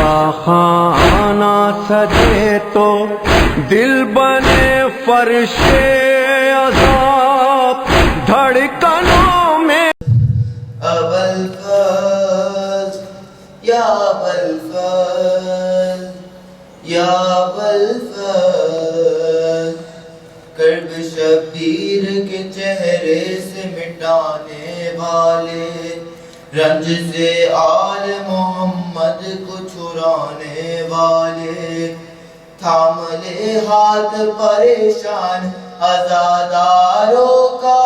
خانہ سجے تو دل بنے فرش عذاب دھڑکنوں میں ابوالفضل یا ابوالفضل یا ابوالفضل کرب شبیر کے چہرے سے مٹانے والے رنج سے آل محمد کو چھڑانے والے تھام لے ہاتھ پریشان عزاداروں کا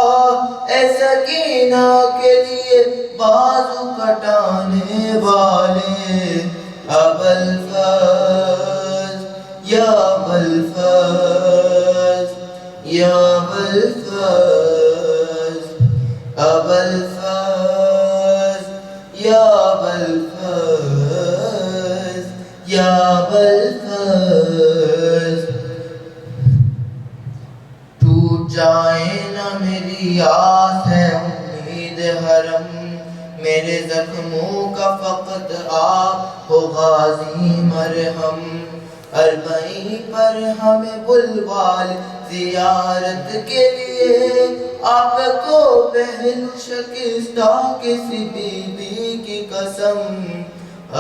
اے سکینہ کے لیے بازو کٹانے والے ابوالفضل یا ابوالفضل یا ابوالفضل ابوالفضل یا ابوالفضل یا ابوالفضل ٹوٹ جائے نہ میری آس ہے امید حرم میرے زخموں کا فقط آپ ہو غازی مرہم اربعین پر ہمیں بلوال زیارت کے لیے آپ کو پہلو شکستہ کسی بی بی کی قسم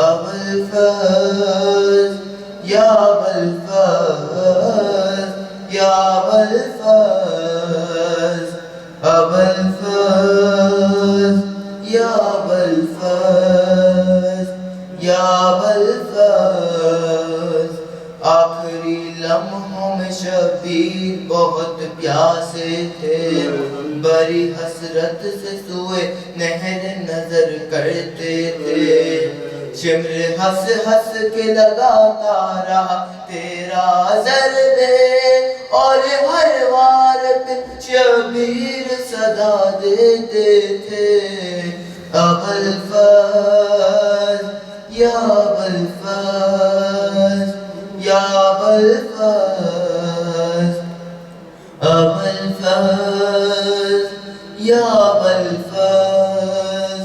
ابوالفضل یا ابوالفضل یا ابوالفضل ابوالفضل یا ابوالفضل یا ابوالفضل آخری لمحوں میں شبیر بہت پیاسے تھے بڑی حسرت سے سوئے نہر نظر کرتے تھے شمر ہنس ہنس کے لگاتا رہا تیرا ضربے اور ہر وار پہ شبیر صدا دیتے تھے ابوالفضل یا ابوالفضل یا ابوالفضل ابوالفضل یا ابوالفضل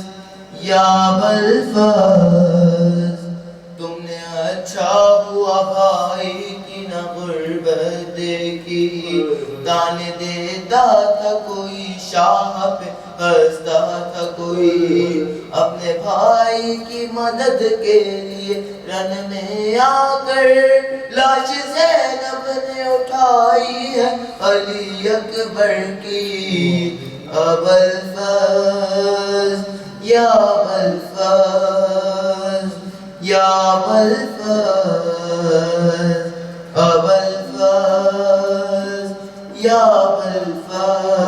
یا ابوالفضل تم نے اچھا ہوا بھائی کی نہ غربت دیکھی تانے دیتا تھا کوئی شاہ پہ ہنستا تھا کوئی اپنے بھائی کی مدد کے لیے رن میں آ کر لاش زینب نے اٹھائی ہے علی اکبر کی ابوالفضل یا ابوالفضل یا ابوالفضل ابوالفضل یا ابوالفضل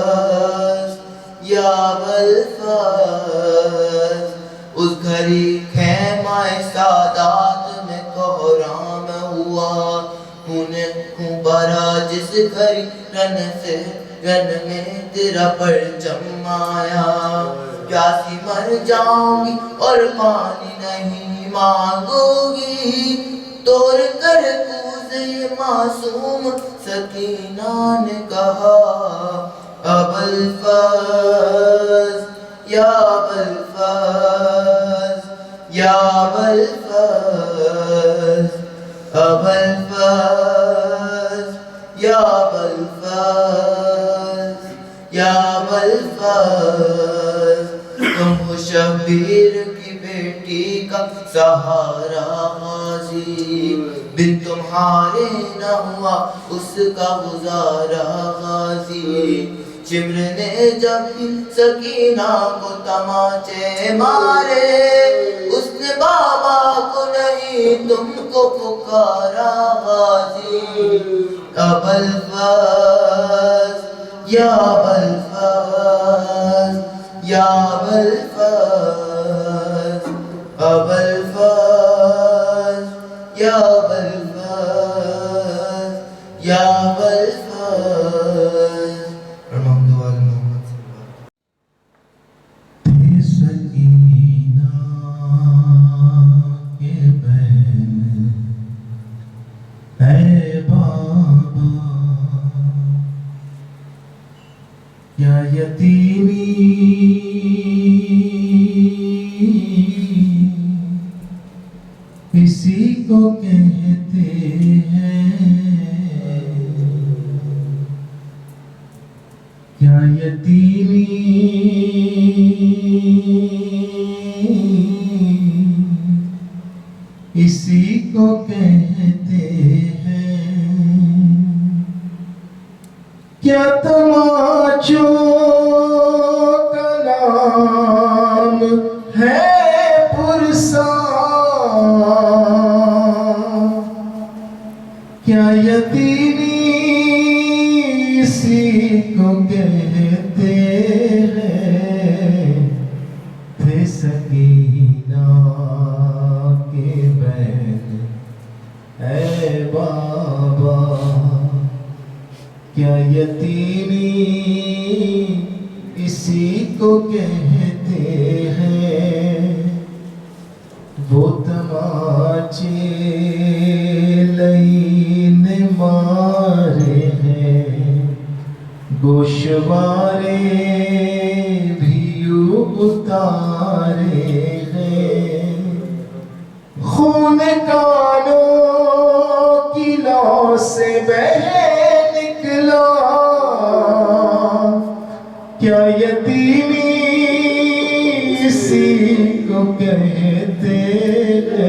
یا ابوالفضل اس گھڑی خیمہ سادات میں کوہرام ہوا ہوں برا جس گھڑی رن میں تیرا پرچم آیا پیاسی مر جاؤں گی اور پانی نہیں مانگو گی توڑ کر کوزے معصوم سکینہ نے کہا ابوالفضل یا ابوالفضل یا ابوالفضل ابوالفضل یا ابوالفضل یا ابوالفضل تم ہو شبیر کی بیٹی کا سہارا غازی بن تمہارے نہ ہوا اس کا گزارا غازی چمر نے جب سکینہ کو تماچے مارے اس نے بابا کو نہیں تم کو پکارا غازی ابوالفضل یا ابوالفضل یا ابوالفضل ابوالفضل یا ابوالفضل یا ابوالفضل سکینہ کے بہن اے بابا کیا یتیمی اسی اسی کو کہتے ہیں کیا یتیمی اسی کو کہتے ہیں کیا تماچوں کا نام ہے کیا یتیمی اسی کو کہتے ہیں تھے سکینہ کے بین اے بابا کیا یتیمی اسی کو کہتے ہیں وہ تماچے لین مارے ہیں گوشوارے بھی اتارے ہیں خون کانوں کی لو سے بہ نکلا کیا یتیمی اسی کو کہتے ہیں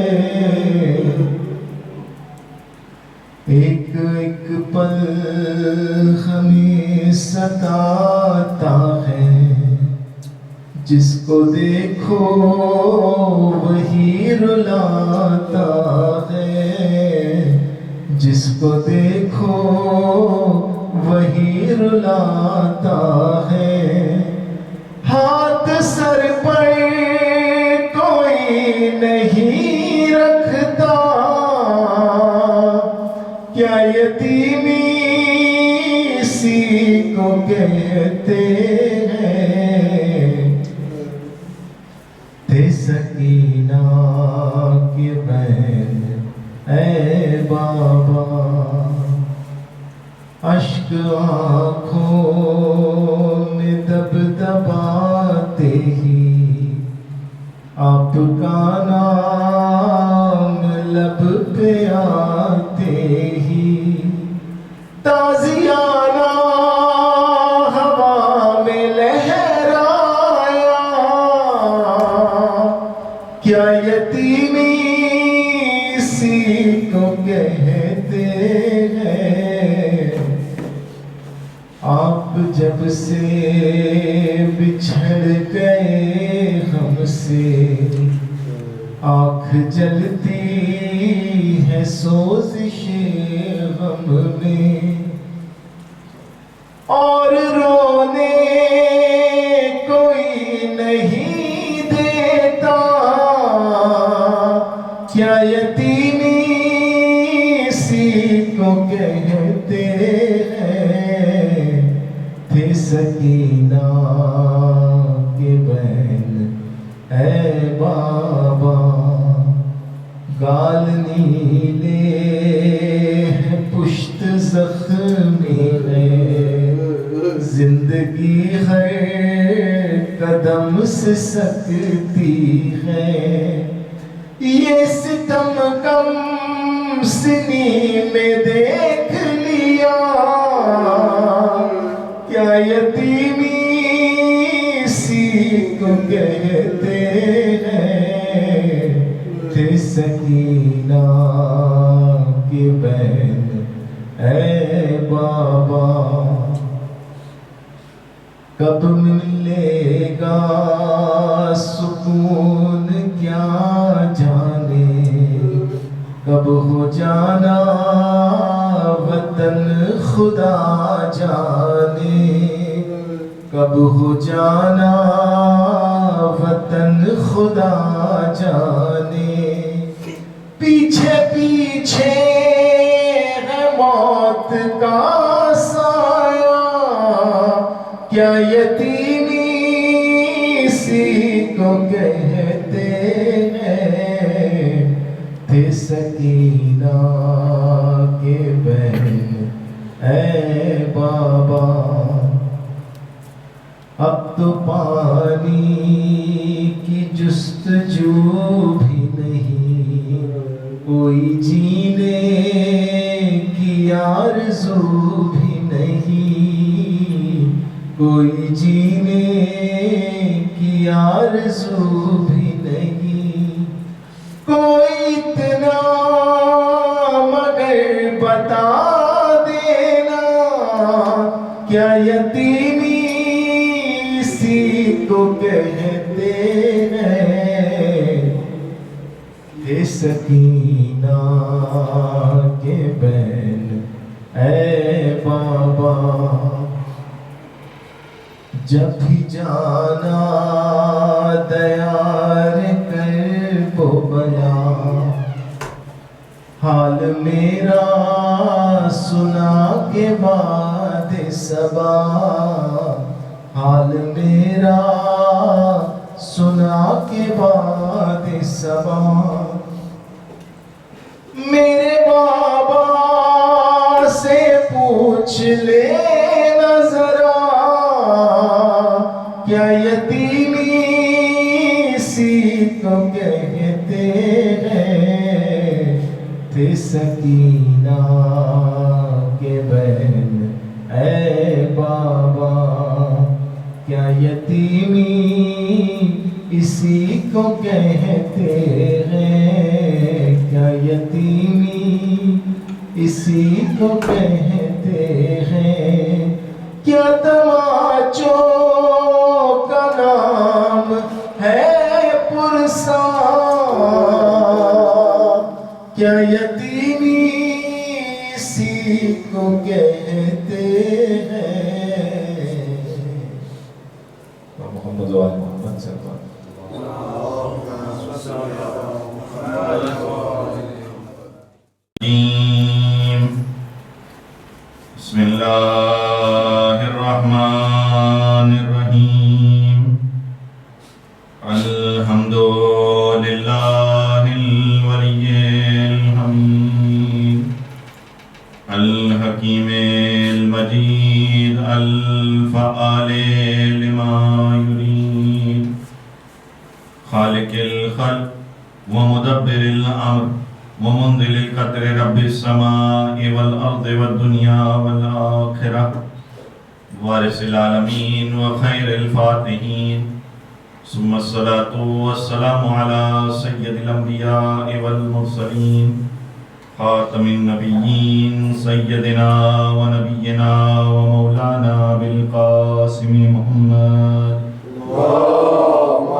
ایک ایک پل ہمیں ستاتا ہے جس کو دیکھو وہی رلاتا ہے جس کو دیکھو وہی رلاتا ہے ہاتھ سر پر کوئی نہیں رکھتا کیا یتیمی اسی کو کہتے ہیں تھے سکینہ کے بین اے بابا اشک آنکھوں میں دب دباتے ہی آپ کا نام لب پہ آتے ہی تازیانہ ہوا میں لہرایا کیا یتیمی اسی کو کہتے ہیں آپ جب سے بچھڑ گئے ہم سے آنکھ جلتی ہے سوزش غم میں اور رونے کوئی نہیں دیتا کیا یتیمی اسی کو کہتے ہیں تھے سکینہ کے بین اے بابا گال نیلے ہیں پشت زخمی ہے زندگی ہے قدم سے سکتی ہے یہ ستم کم سنی میں دیکھ لیا کیا یتیمی اسی کو کہتے ہیں تھے سکینہ کے بین اے بابا کب ملے گا سکون کیا جانے کب ہو جانا وطن خدا جانے کب ہو جانا وطن خدا جانے پیچھے پیچھے ہے موت کا سایہ کیا یتیمی اسی کو کہتے ہیں تھے سکینہ کے بین اے بابا اب تو پانی کی جستجو بھی نہیں کوئی جینے کی آرزو بھی نہیں، کوئی جینے کی آرزو بھی نہیں، کوئی اتنا مگر بتا دینا، کیا یتیمی اسی کو کہتے ہیں کہ سکینہ کے بین اے بابا، جب بھی جانا دیار کر وہ بیان، حال میرا سنا کے بعد صبا، حال میرا سنا کے بعد صبا، میرے بابا سے پوچھ لینا ذرا، کیا یتیمی اسی کو کہتے ہیں، تھے سکینہ کے بہن اے بابا، کیا یتیمی اسی کو کہتے ہیں، کیا یتیمی اسی کو کہتے ہیں، کیا تماچوں کا نام ہے پرسان، کیا یتیمی اسی کو کہتے ہیں۔ محمد و آل محمد صلی اللہ علیہ وسلم۔ بسم اللہ الرحمن الرحیم، الحمد للہ الولی الحمید، الحکیم المجید، الفعال لما یرید، خالق الخلق ومدبر الامر ومنزل القدر، رب السماء والارض والدنیا والآخرہ، وارث العالمین وخیر الفاتحین، ثم الصلاة والسلام على سید الانبیاء والمرسلین، خاتم النبیین، سیدنا ونبینا ومولانا بالقاسم محمد، اللهم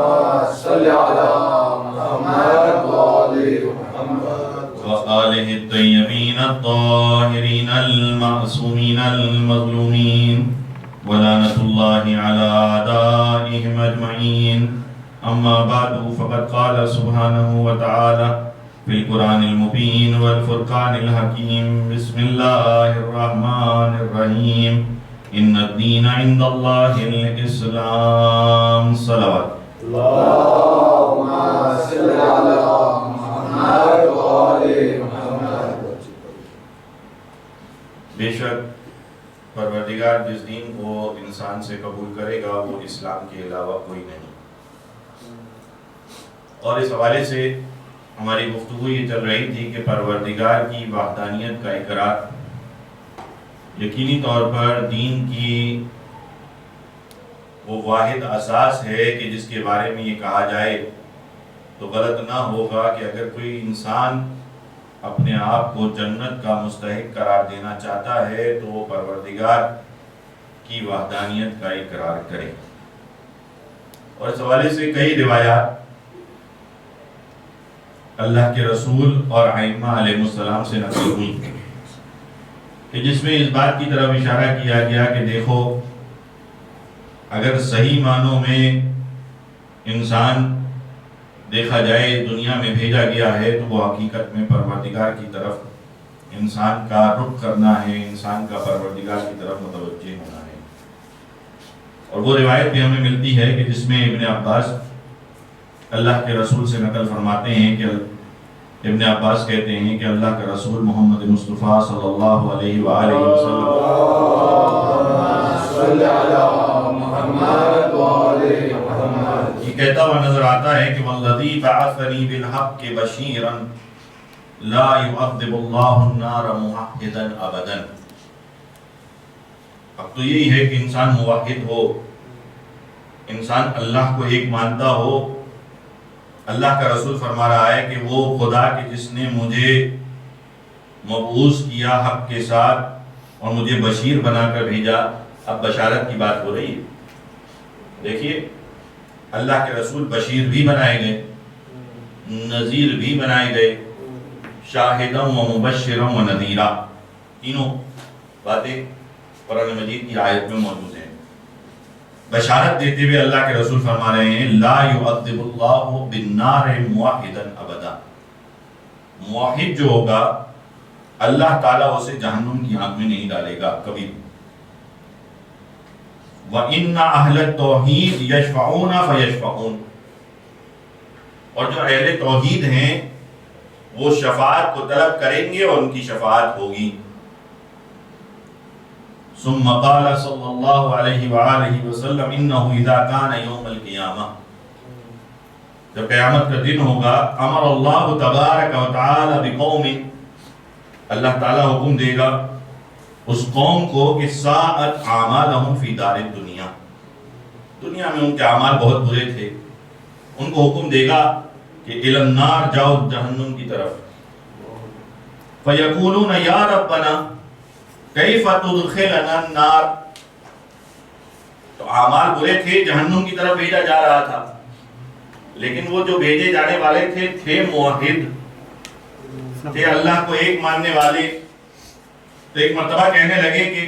صل على محمد وآل محمد وآلہ الطیبین الطاہرین المعصومین المظلومین، ولعنۃ اللہ علی اعدائہم اجمعین، اما بعد فقد قال سبحانہ وتعالی فی القرآن المبین والفرقان الحکیم، بسم اللہ الرحمن الرحیم، ان الدین عند اللہ الاسلام، صلوات۔ اللهم صل على محمد وآل محمد۔ بے شک پروردگار جس دین کو انسان سے قبول کرے گا وہ اسلام کے علاوہ کوئی نہیں۔ اور اس حوالے سے ہماری گفتگو یہ چل رہی تھی کہ پروردگار کی وحدانیت کا اقرار یقینی طور پر دین کی وہ واحد اساس ہے کہ جس کے بارے میں یہ کہا جائے تو غلط نہ ہوگا کہ اگر کوئی انسان اپنے آپ کو جنت کا مستحق قرار دینا چاہتا ہے تو وہ پروردگار کی وحدانیت کا اقرار کرے۔ اور اس حوالے سے کئی روایات اللہ کے رسول اور ائمہ علیہ السلام سے نقل ہوئی کہ جس میں اس بات کی طرف اشارہ کیا گیا کہ دیکھو اگر صحیح معنوں میں انسان دیکھا جائے دنیا میں بھیجا گیا ہے تو وہ حقیقت میں پروردگار کی طرف انسان کا رخ کرنا ہے، انسان کا پروردگار کی طرف متوجہ ہونا ہے۔ اور وہ روایت بھی ہمیں ملتی ہے کہ جس میں ابن عباس اللہ کے رسول سے نقل فرماتے ہیں کہ ابن عباس کہتے ہیں کہ اللہ کا رسول محمد مصطفیٰ صلی اللہ علیہ وآلہ وسلم یہ کہتا ہوا نظر آتا ہے کہ والذی بعثنی بالحق بشیرا لا يعذب الله النار موحدا ابدا. اب تو یہی ہے کہ انسان موحد ہو، انسان اللہ کو ایک مانتا ہو. اللہ کا رسول فرما رہا ہے کہ وہ خدا کہ جس نے مجھے مبعوث کیا حق کے ساتھ اور مجھے بشیر بنا کر بھیجا. اب بشارت کی بات ہو رہی ہے. دیکھیے اللہ کے رسول بشیر بھی بنائے گئے، نذیر بھی بنائے گئے، شاہداً و مبشراً و نذیرا، تینوں باتیں قرآن مجید کی آیت میں موجود ہیں. بشارت دیتے ہوئے اللہ کے رسول فرما رہے ہیں لا يعذب اللہ بالنار موحدا ابدا. موحد جو ہوگا اللہ تعالیٰ اسے جہنم کی آگ میں نہیں ڈالے گا کبھی. وَإِنَّ أَهْلَ التَّوْحِيدِ يَشْفَعُونَ فَيَشْفَعُونَ. اور جو اہل توحید ہیں وہ شفاعت کو طلب کریں گے اور ان کی شفاعت ہوگی. ثم قال صلی اللہ علیہ وآلہ وسلم انه اذا كان يوم القیامہ، جب قیامت کا دن ہوگا، امر اللہ تبارک و تعالی بقوم، اللہ تعالیٰ حکم دے گا اس قوم کو کہ ساءت اعمالہم فی دار الدنیا، دنیا میں ان کے اعمال بہت برے تھے، ان کو حکم دے گا کہ الی النار، جاؤ جہنم کی طرف. فیقولون یا ربنا کیف تدخلنا النار. تو اعمال برے تھے، جہنم کی طرف بھیجا جا رہا تھا، لیکن وہ جو بھیجے جانے والے تھے موحد تھے، اللہ کو ایک ماننے والے. تو ایک مرتبہ کہنے لگے کہ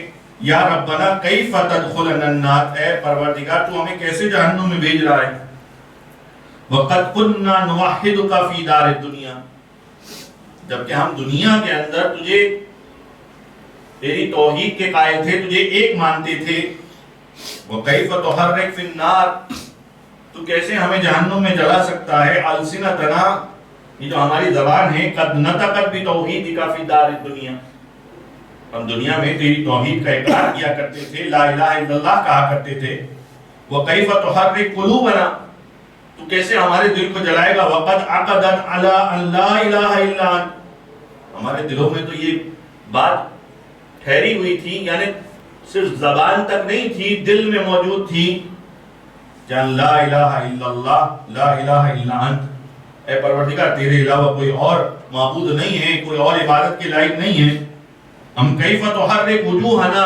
یا ربنا کیف تدخلنا النار، اے پروردگار تو ہمیں کیسے جہنم میں بھیج رہا ہے. وقد كنا نوحدك فی دار الدنیا، جبکہ ہم دنیا کے اندر تجھے تیری توحید کے قائل تھے، تجھے ایک مانتے تھے. وَكَيْفَ تُحَرِّكْ فِي النَّارِ، تو کیسے ہمیں جہنم میں جلا سکتا ہے. السنتنا، یہ جو ہماری زبان ہے، قد نطقت بتوحیدک فی دار الدنیا، ہم دنیا میں تیری توحید کا اقرار کیا کرتے تھے، لا الہ الا اللہ کہا کرتے تھے. وَكَيْفَ تُحَرِّكْ قُلُوبَنَا، تو کیسے ہمارے دل کو جلائے گا. وَقَدْ عَقَدَتْ عَلَىٰ أَن لَا إِلَٰهَ إِلَّا أَنْتَ، ہمارے دلوں میں تو یہ بات ٹھہری ہوئی تھی، یعنی صرف زبان تک نہیں تھی، دل میں موجود تھی کہ لا الہ الا اللہ، لا الہ الا انت، اے پروردگار تیرے علاوہ کوئی اور معبود نہیں ہے، کوئی اور عبادت کے لائق نہیں ہے. ہم کیف تحرک وجوہنا،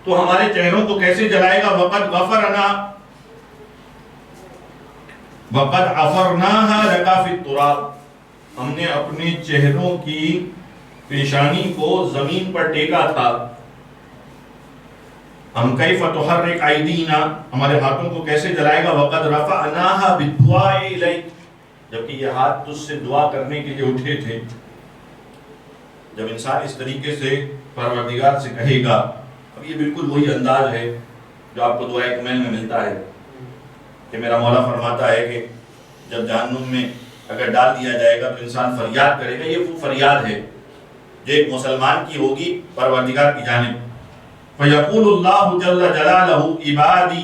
تو ہمارے چہروں کو کیسے جلائے گا. وقد غفرنا، وقد عفرناها لك في التراب، ہم نے اپنے چہروں کی پیشانی کو زمین پر ٹیکا تھا. ہم کیف تحرک ایدینا، ہمارے ہاتھوں کو کیسے جلائے گا. وقد رفعناها بالدعاء الیک، جبکہ یہ ہاتھ تجھ سے دعا کرنے کے لیے اٹھے تھے. جب انسان اس طریقے سے پروردگار سے کہے گا، اب یہ بالکل وہی انداز ہے جو آپ کو دعائے کمیل میں ملتا ہے کہ میرا مولا فرماتا ہے کہ جب جہنم میں اگر ڈال دیا جائے گا تو انسان فریاد کرے گا. یہ وہ فریاد ہے جو ایک مسلمان کی ہوگی پروردگار کی جانب. فَيَقُولُ اللَّهُ جَلَّ جَلَالَهُ عِبَادِي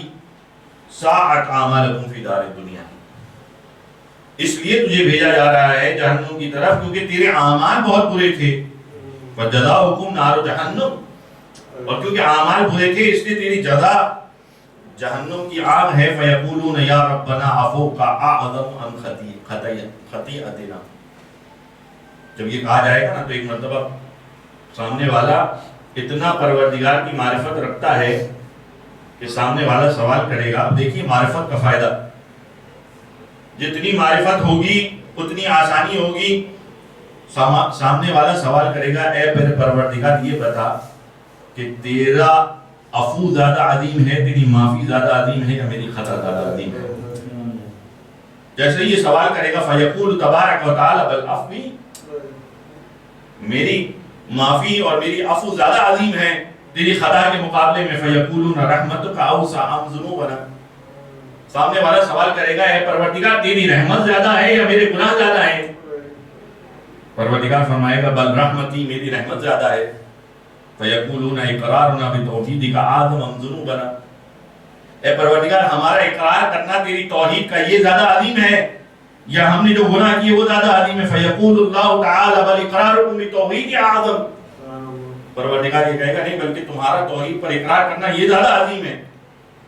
سَاعَتْ أَعْمَالَكُمْ فِي دَارِ الدُّنْيَا، اس لیے تجھے بھیجا جا رہا ہے جہنم کی طرف کیونکہ تیرے اعمال بہت برے تھے. فَجَزَاؤُكُمْ نَارُ جَهَنَّمْ، اور کیونکہ اعمال برے تھے اس لیے تیری جزا جہنم کی آگ ہے. فَيَقُولُونَ يَا رَبَّنَا عَفُوكَ أَعْظَمُ عَنْ خَطِيئَتِنَا، جب یہ کہا جائے گا نا تو ایک مرتبہ سامنے والا اتنا پروردگار کی معرفت رکھتا ہے کہ سامنے والا سوال کرے گا. دیکھیے معرفت کا فائدہ، جتنی معرفت ہوگی اتنی آسانی ہوگی. سامنے والا سوال کرے گا اے میرے پروردگار یہ بتا کہ تیرا عفو زیادہ عظیم ہے، تیری معافی زیادہ عظیم ہے یا میری خطا زیادہ عظیم ہے. جیسے یہ سوال کرے گا فیقول تبارک و تعالی بالعفو، میری معافی اور میری عفو زیادہ عظیم ہے تیری خطا کے مقابلے میں. فیقولون رحمتک اوسع ام ذنوبنا، سامنے والا سوال کرے گا اے پروردگار تیری رحمت زیادہ ہے یا میرے گناہ زیادہ ہیں. پروردگار فرمائے گا بل رحمتی، میری رحمت زیادہ ہے. فیقولون اقرارنا بتوحیدک اعظم ام ذنوبنا، اے پروردگار ہمارا اقرار کرنا تیری توحید کا یہ زیادہ عظیم ہے یا ہم نے جو گناہ کیے وہ زیادہ عظیم ہے. فیقول اللہ تعالی بل اقرارکم بتوحید اعظم. پروردگار یہ کہے گا نہیں بلکہ تمہارا توحید پر اقرار کرنا یہ زیادہ عظیم ہے.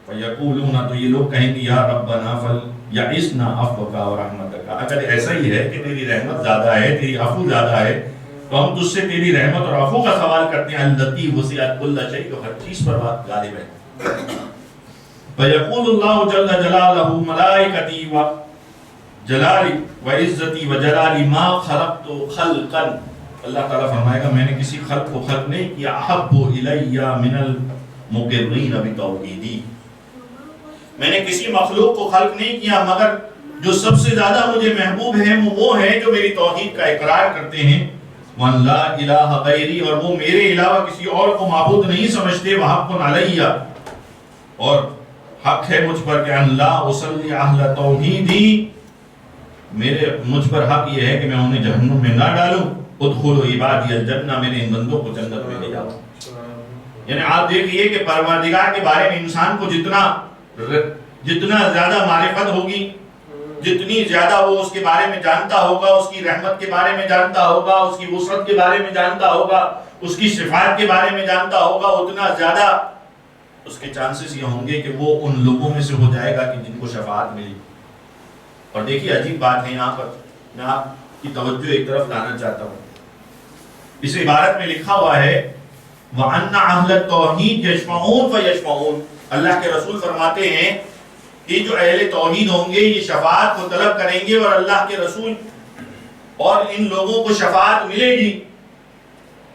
فیقولون تو یہ لوگ کہیں گے یا ربنا فل یعصنا عفوک و رحمتک. اگر ایسا ہی ہے کہ تیری رحمت زیادہ ہے تیری عفو زیادہ ہے تو ہم تجھ سے تیری رحمت اور عفو کا سوال کرتے ہیں. التی وسعت کل شیء جو ہر چیز پر بات غالب ہے. فیقول اللہ جل جلالہ ملائکتی و جلالی و عزتی و جلالی ما خلقت خلقا. اللہ تعالیٰ فرمائے گا میں نے کسی خلق کو خلق نہیں کیا احب الی من المقرین بتوحیدی. میں نے کسی مخلوق کو خلق نہیں کیا مگر جو سب سے زیادہ مجھے محبوب ہیں وہ ہیں جو میری توحید کا اقرار کرتے ہیں. وَأَن لَا إِلَٰهَ غَيْرِي اور وہ میرے علاوہ کسی اور کو معبود نہیں سمجھتے. وَحَقٌ عَلَيَّ اور حق ہے مجھ پر کہ ان لا اصلی اہل توحیدی مجھ پر حق یہ ہے کہ میں انہیں جہنم میں نہ ڈالوں. ادخلوا عبادی الجنہ میرے ان بندوں کو جنت میں لے جاؤ. یعنی آپ دیکھئے کہ پروردگار کے بارے میں انسان کو جتنا زیادہ معرفت ہوگی جتنی زیادہ وہ اس کے بارے میں جانتا ہوگا اس کی رحمت کے بارے میں جانتا ہوگا اس کی وسعت کے بارے میں جانتا ہوگا اس کی صفات کے بارے میں جانتا ہوگا اتنا زیادہ اس کے چانسز یہ ہوں گے کہ وہ ان لوگوں میں سے ہو جائے گا کہ جن کو شفاعت ملی. اور دیکھیے عجیب بات ہے یہاں پر میں آپ کی توجہ ایک طرف لانا چاہتا ہوں. اس عبارت میں لکھا ہوا ہے وَأَنَّ أَهْلَ التَّوْحِيدِ يَشْفَعُونَ فَيَشْفَعُونَ. اللہ کے رسول فرماتے ہیں کہ جو اہل توحید ہوں گے یہ شفاعت کو طلب کریں گے اور اللہ کے رسول اور ان لوگوں کو شفاعت ملے گی.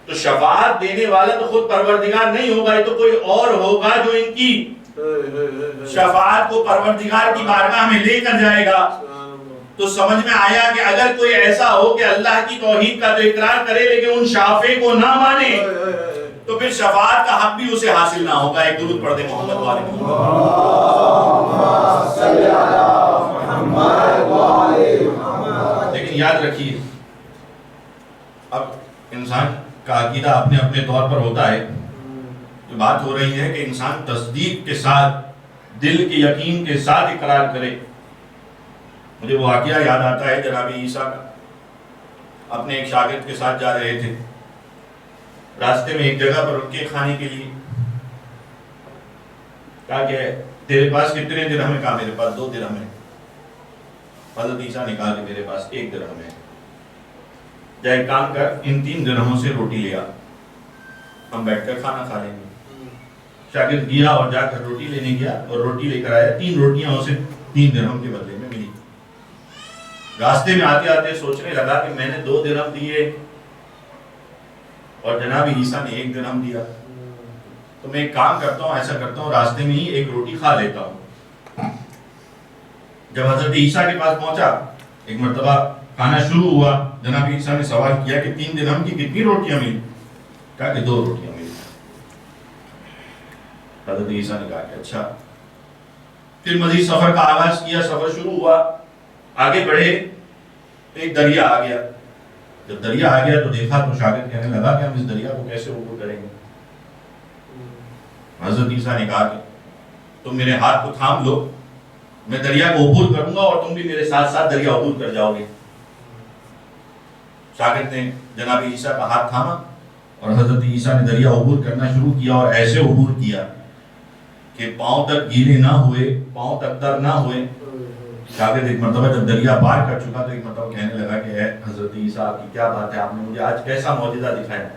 تو شفاعت دینے والا تو خود پروردگار نہیں ہوگا یہ تو کوئی اور ہوگا جو ان کی شفاعت کو پروردگار کی بارگاہ میں لے کر جائے گا. تو سمجھ میں آیا کہ اگر کوئی ایسا ہو کہ اللہ کی توحید کا تو اقرار کرے لیکن ان شافع کو نہ مانے تو پھر شفاعت کا حق بھی اسے حاصل نہ ہوگا. ایک درود پڑھ دیں محمد والے محمد. لیکن یاد رکھیے اب انسان کا عقیدہ اپنے اپنے طور پر ہوتا ہے. جو بات ہو رہی ہے کہ انسان تصدیق کے ساتھ دل کے یقین کے ساتھ اقرار کرے. مجھے وہ واقعہ یاد آتا ہے جناب عیسیٰ کا. اپنے ایک شاگرد کے ساتھ جا رہے تھے راستے میں ایک جگہ پر رک کے کھانے کے لیے کہا کہ تیرے پاس کتنے درہم ہے؟ کہا میرے پاس 2 درہم ہے. حضرت عیسیٰ نے کہا کہ میرے پاس 1 درہم ہے. جا ایک کام کر ان 3 درہموں سے روٹی لے آ ہم بیٹھ کر کھانا کھا لیں گے. شاگرد گیا اور جا کر روٹی لینے گیا اور روٹی لے کر آیا. 3 روٹیاں اسے 3 درہم کے بدلے میں ملی. راستے میں آتے آتے سوچنے لگا کہ میں نے 2 درہم دیے اور جناب عیسیٰ نے 1 درہم دیا. تو میں ایک کام کرتا ہوں ایسا کرتا ہوں راستے میں ہی ایک روٹی کھا لیتا ہوں. جب حضرت عیسیٰ کے پاس پہنچا ایک مرتبہ کھانا شروع ہوا. جناب عیسیٰ نے سوال کیا کہ 3 درہم کی کتنی روٹیاں ملی؟ کہا کہ 2 روٹیاں ملی. حضرت عیسیٰ نے کہا کہ اچھا. پھر مزید سفر کا آغاز کیا. سفر شروع ہوا آگے بڑھے ایک دریا آ گیا. جب دریا آ گیا تو دیکھا تو شاگرد کہنے لگا کہ ہم اس دریا کو کیسے عبور کریں گے؟ حضرت عیسیٰ نے کہا کہ تم میرے ہاتھ کو تھام لو میں دریا کو عبور کروں گا اور تم بھی میرے ساتھ ساتھ دریا عبور کر جاؤ گے. شاگرد نے جناب عیسیٰ کا ہاتھ تھاما اور حضرت عیسیٰ نے دریا عبور کرنا شروع کیا اور ایسے عبور کیا کہ پاؤں تک گیلے نہ ہوئے پاؤں تک تر نہ ہوئے. شاگرد ایک مرتبہ جب دریا پار کر چکا تو ایک مرتبہ کہنے لگا کہ اے حضرت عیسیٰ آپ کی کیا بات ہے آپ نے مجھے آج کیسا معجزہ دکھایا؟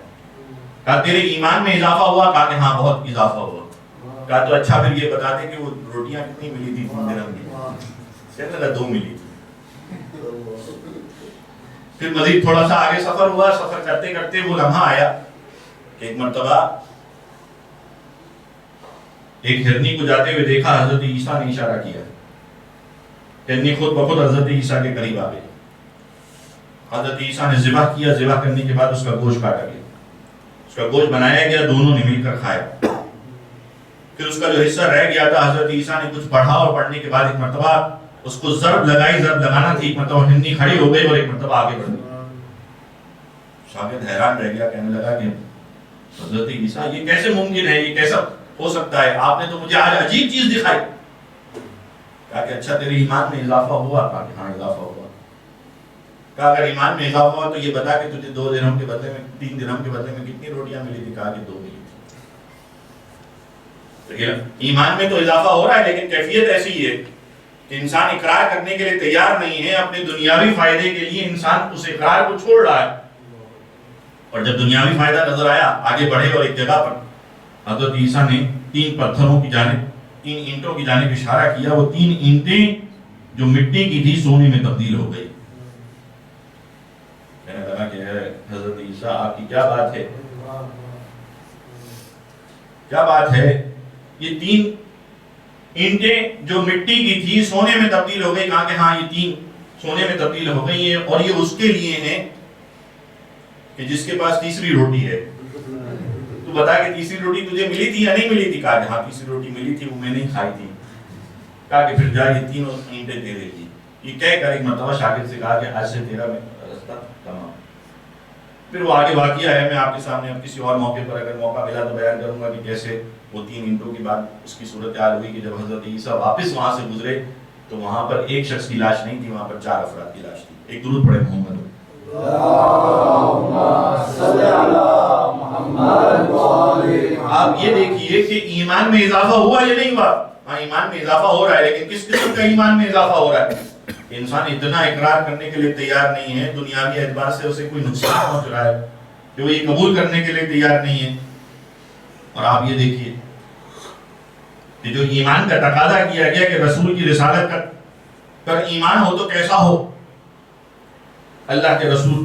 کہا تیرے ایمان میں اضافہ ہوا؟ کہا کہ ہاں بہت اضافہ ہوا. کہا تو اچھا پھر یہ بتا دے کہ وہ روٹیاں کتنی ملی تھی 3 درہم کی؟ کہنے لگا 2 ملی. پھر مزید تھوڑا سا آگے سفر ہوا. سفر کرتے کرتے وہ لمحہ آیا کہ ایک مرتبہ ایک ہرنی کو جاتے ہوئے دیکھا. حضرت عیسیٰ نے اشارہ کیا. ہرنی خود بخود حضرت عیسیٰ کے قریب آ گئی. حضرت عیسیٰ نے ذبح کیا. ذبح کرنے کے بعد اس کا گوشت کاٹا گیا. اس کا گوشت بنایا گیا. دونوں نے مل کر کھایا. پھر اس کا جو حصہ رہ گیا تھا حضرت عیسیٰ نے کچھ پڑھا اور پڑھنے کے بعد ایک مرتبہ اس کو ضرب لگائی. ضرب لگانا تھی. ایک مرتبہ ہرنی کھڑی ہو گئی اور ایک مرتبہ آگے بڑھ گئی. شاگرد حیران رہ گیا. کہنے لگا کہ حضرت عیسیٰ یہ کیسے ممکن ہے؟ یہ کیسا ہو سکتا ہے؟ آپ نے تو مجھے آج عجیب چیز دکھائی. کہا کہ اچھا تیرے ایمان میں اضافہ ہوا؟ کہا کہ ہاں اضافہ ہوا. کہا اگر ایمان میں اضافہ ہوا تو یہ بتا کہ تجھے 2 درہم کے بدلے میں 3 درہم کے بدلے میں کتنی روٹیاں ملی تھی؟ کہا کہ 2 ملی تھی۔ ایمان میں تو اضافہ ہو رہا ہے لیکن کیفیت ایسی ہے کہ انسان اقرار کرنے کے لیے تیار نہیں ہے، اپنے دنیاوی فائدے کے لیے انسان اس اقرار کو چھوڑ رہا ہے، اور جب دنیاوی فائدہ نظر آیا آگے بڑھے، اور ایک جگہ پر حضرت عیسیٰ نے 3 پتھروں کی جانب 3 اینٹوں کی جانب اشارہ کیا، وہ 3 اینٹیں جو مٹی کی تھی سونے میں تبدیل ہو گئی۔ کہنے لگا کہ حضرت عیسیٰ آپ کی کیا بات ہے، کیا بات ہے، یہ 3 اینٹیں جو مٹی کی تھی سونے میں تبدیل ہو گئی؟ کہا کہ ہاں یہ 3 سونے میں تبدیل ہو گئی ہیں، اور یہ اس کے لیے ہیں کہ جس کے پاس تیسری روٹی ہے۔ تو بتا کہ تیسری روٹی تجھے ملی تھی یا نہیں ملی تھی؟ کہا کہ ہاں تیسری روٹی ملی تھی، وہ میں نہیں کھائی تھی۔ کہا کہ پھر جا یہ 3 اینٹیں دے دے گی۔ یہ کہہ کر ایک مرتبہ شاگرد سے کہا کہ آج سے تیرا رستہ تمام۔ پھر وہ آگے واقعہ ہے، میں آپ کے سامنے اب کسی اور موقع پر اگر موقع ملا تو بیان کروں گا کہ کیسے وہ 3 اینٹوں کے بعد اس کی صورتحال ہوئی کہ جب حضرت عیسیٰ واپس وہاں سے گزرے تو وہاں پر ایک شخص کی لاش نہیں تھی، وہاں پر 4 افراد کی لاش تھی۔ ایک درود پڑھے محمد۔ آپ یہ دیکھیے کہ ایمان میں اضافہ ہوا یا نہیں ہوا؟ ہاں ایمان میں اضافہ ہو رہا ہے، لیکن کس قسم کا ایمان میں اضافہ ہو رہا ہے؟ انسان اتنا اقرار کرنے کے لیے تیار نہیں ہے، دنیاوی اعتبار سے اسے کوئی نقصان پہنچ رہا ہے کہ وہ یہ قبول کرنے کے لیے تیار نہیں ہے۔ اور آپ یہ دیکھیے کہ جو ایمان کا تقاضا کیا گیا کہ رسول کی رسالت پر ایمان ہو تو کیسا ہو؟ اللہ کے رسول